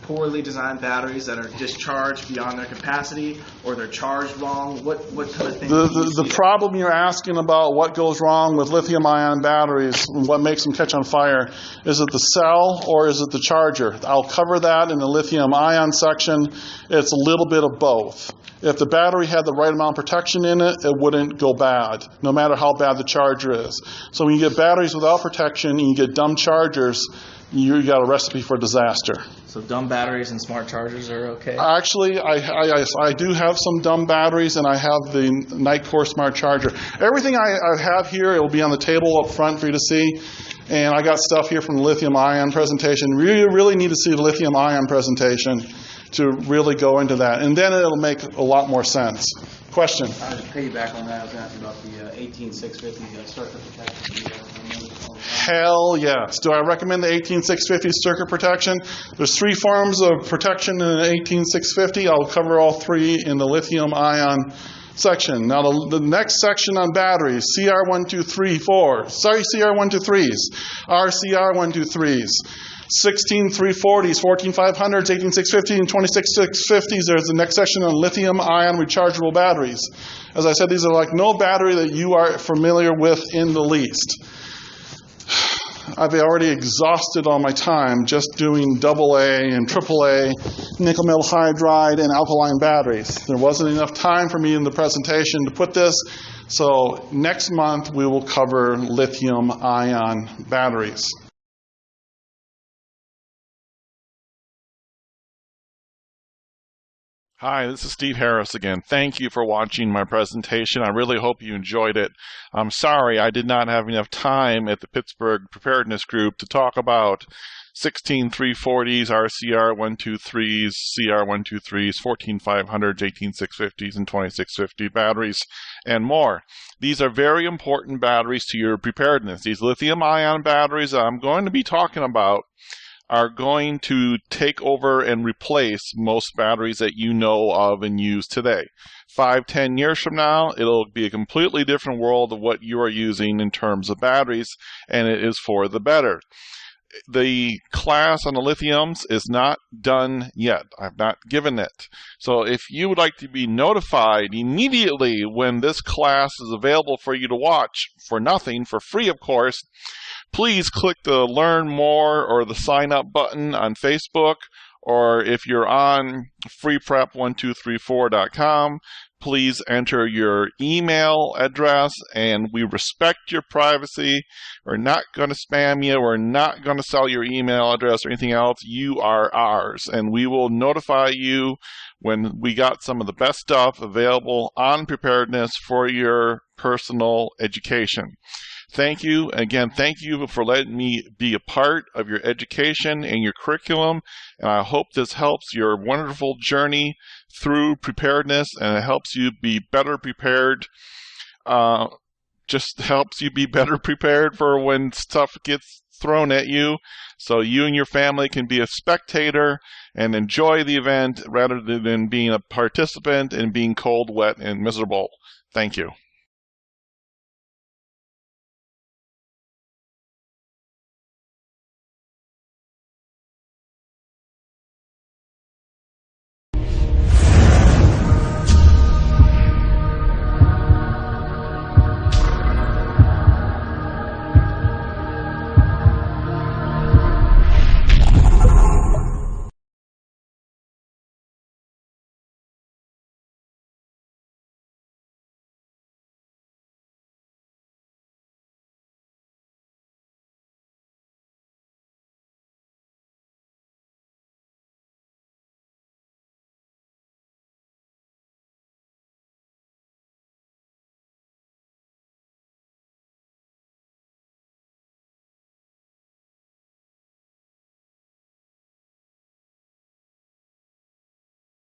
Speaker 8: poorly designed batteries that are discharged beyond their capacity, or they're charged wrong? What kind of things?
Speaker 1: The problem you're asking about what goes wrong with lithium-ion batteries and what makes them catch on fire, is it the cell or is it the charger? I'll cover that in the lithium-ion section. It's a little bit of both. If the battery had the right amount of protection in it, it wouldn't go bad, no matter how bad the charger is. So when you get batteries without protection and you get dumb chargers, you got a recipe for disaster.
Speaker 8: So dumb batteries and smart chargers are okay?
Speaker 1: Actually, I do have some dumb batteries, and I have the Nitecore Smart Charger. Everything I have here, it will be on the table up front for you to see. And I got stuff here from the lithium-ion presentation. You really need to see the lithium-ion presentation to really go into that. And then it'll make a lot more sense. Question?
Speaker 12: I was piggyback on that. I was asking about the 18650 circuit protection.
Speaker 1: Hell yes. Do I recommend the 18650 circuit protection? There's 3 forms of protection in an 18650. I'll cover all 3 in the lithium-ion section. Now the next section on batteries, CR1234. Sorry, CR123s. RCR123s. 16340s, 14500s, 18650s, and 26650s. There's the next section on lithium-ion rechargeable batteries. As I said, these are like no battery that you are familiar with in the least. I've already exhausted all my time just doing AA and AAA nickel metal hydride and alkaline batteries. There wasn't enough time for me in the presentation to put this, so next month we will cover lithium ion batteries. Hi, this is Steve Harris again. Thank you for watching my presentation. I really hope you enjoyed it. I'm sorry I did not have enough time at the Pittsburgh Preparedness Group to talk about 16340s, RCR123s, CR123s, 14500s, 18650s, and 2650 batteries, and more. These are very important batteries to your preparedness. These lithium-ion batteries I'm going to be talking about are going to take over and replace most batteries that you know of and use today. 5-10 years from now, it'll be a completely different world of what you are using in terms of batteries, and it is for the better. The class on the lithiums is not done yet. I've not given it. So if you would like to be notified immediately when this class is available for you to watch for nothing, for free of course, please click the Learn More or the Sign Up button on Facebook, or if you're on freeprep1234.com, please enter your email address, and we respect your privacy. We're not going to spam you. We're not going to sell your email address or anything else. You are ours, and we will notify you when we got some of the best stuff available on preparedness for your personal education. Thank you. Again, thank you for letting me be a part of your education and your curriculum, and I hope this helps your wonderful journey through preparedness, and it helps you be better prepared. Just helps you be better prepared for when stuff gets thrown at you, so you and your family can be a spectator and enjoy the event rather than being a participant and being cold, wet, and miserable. Thank you.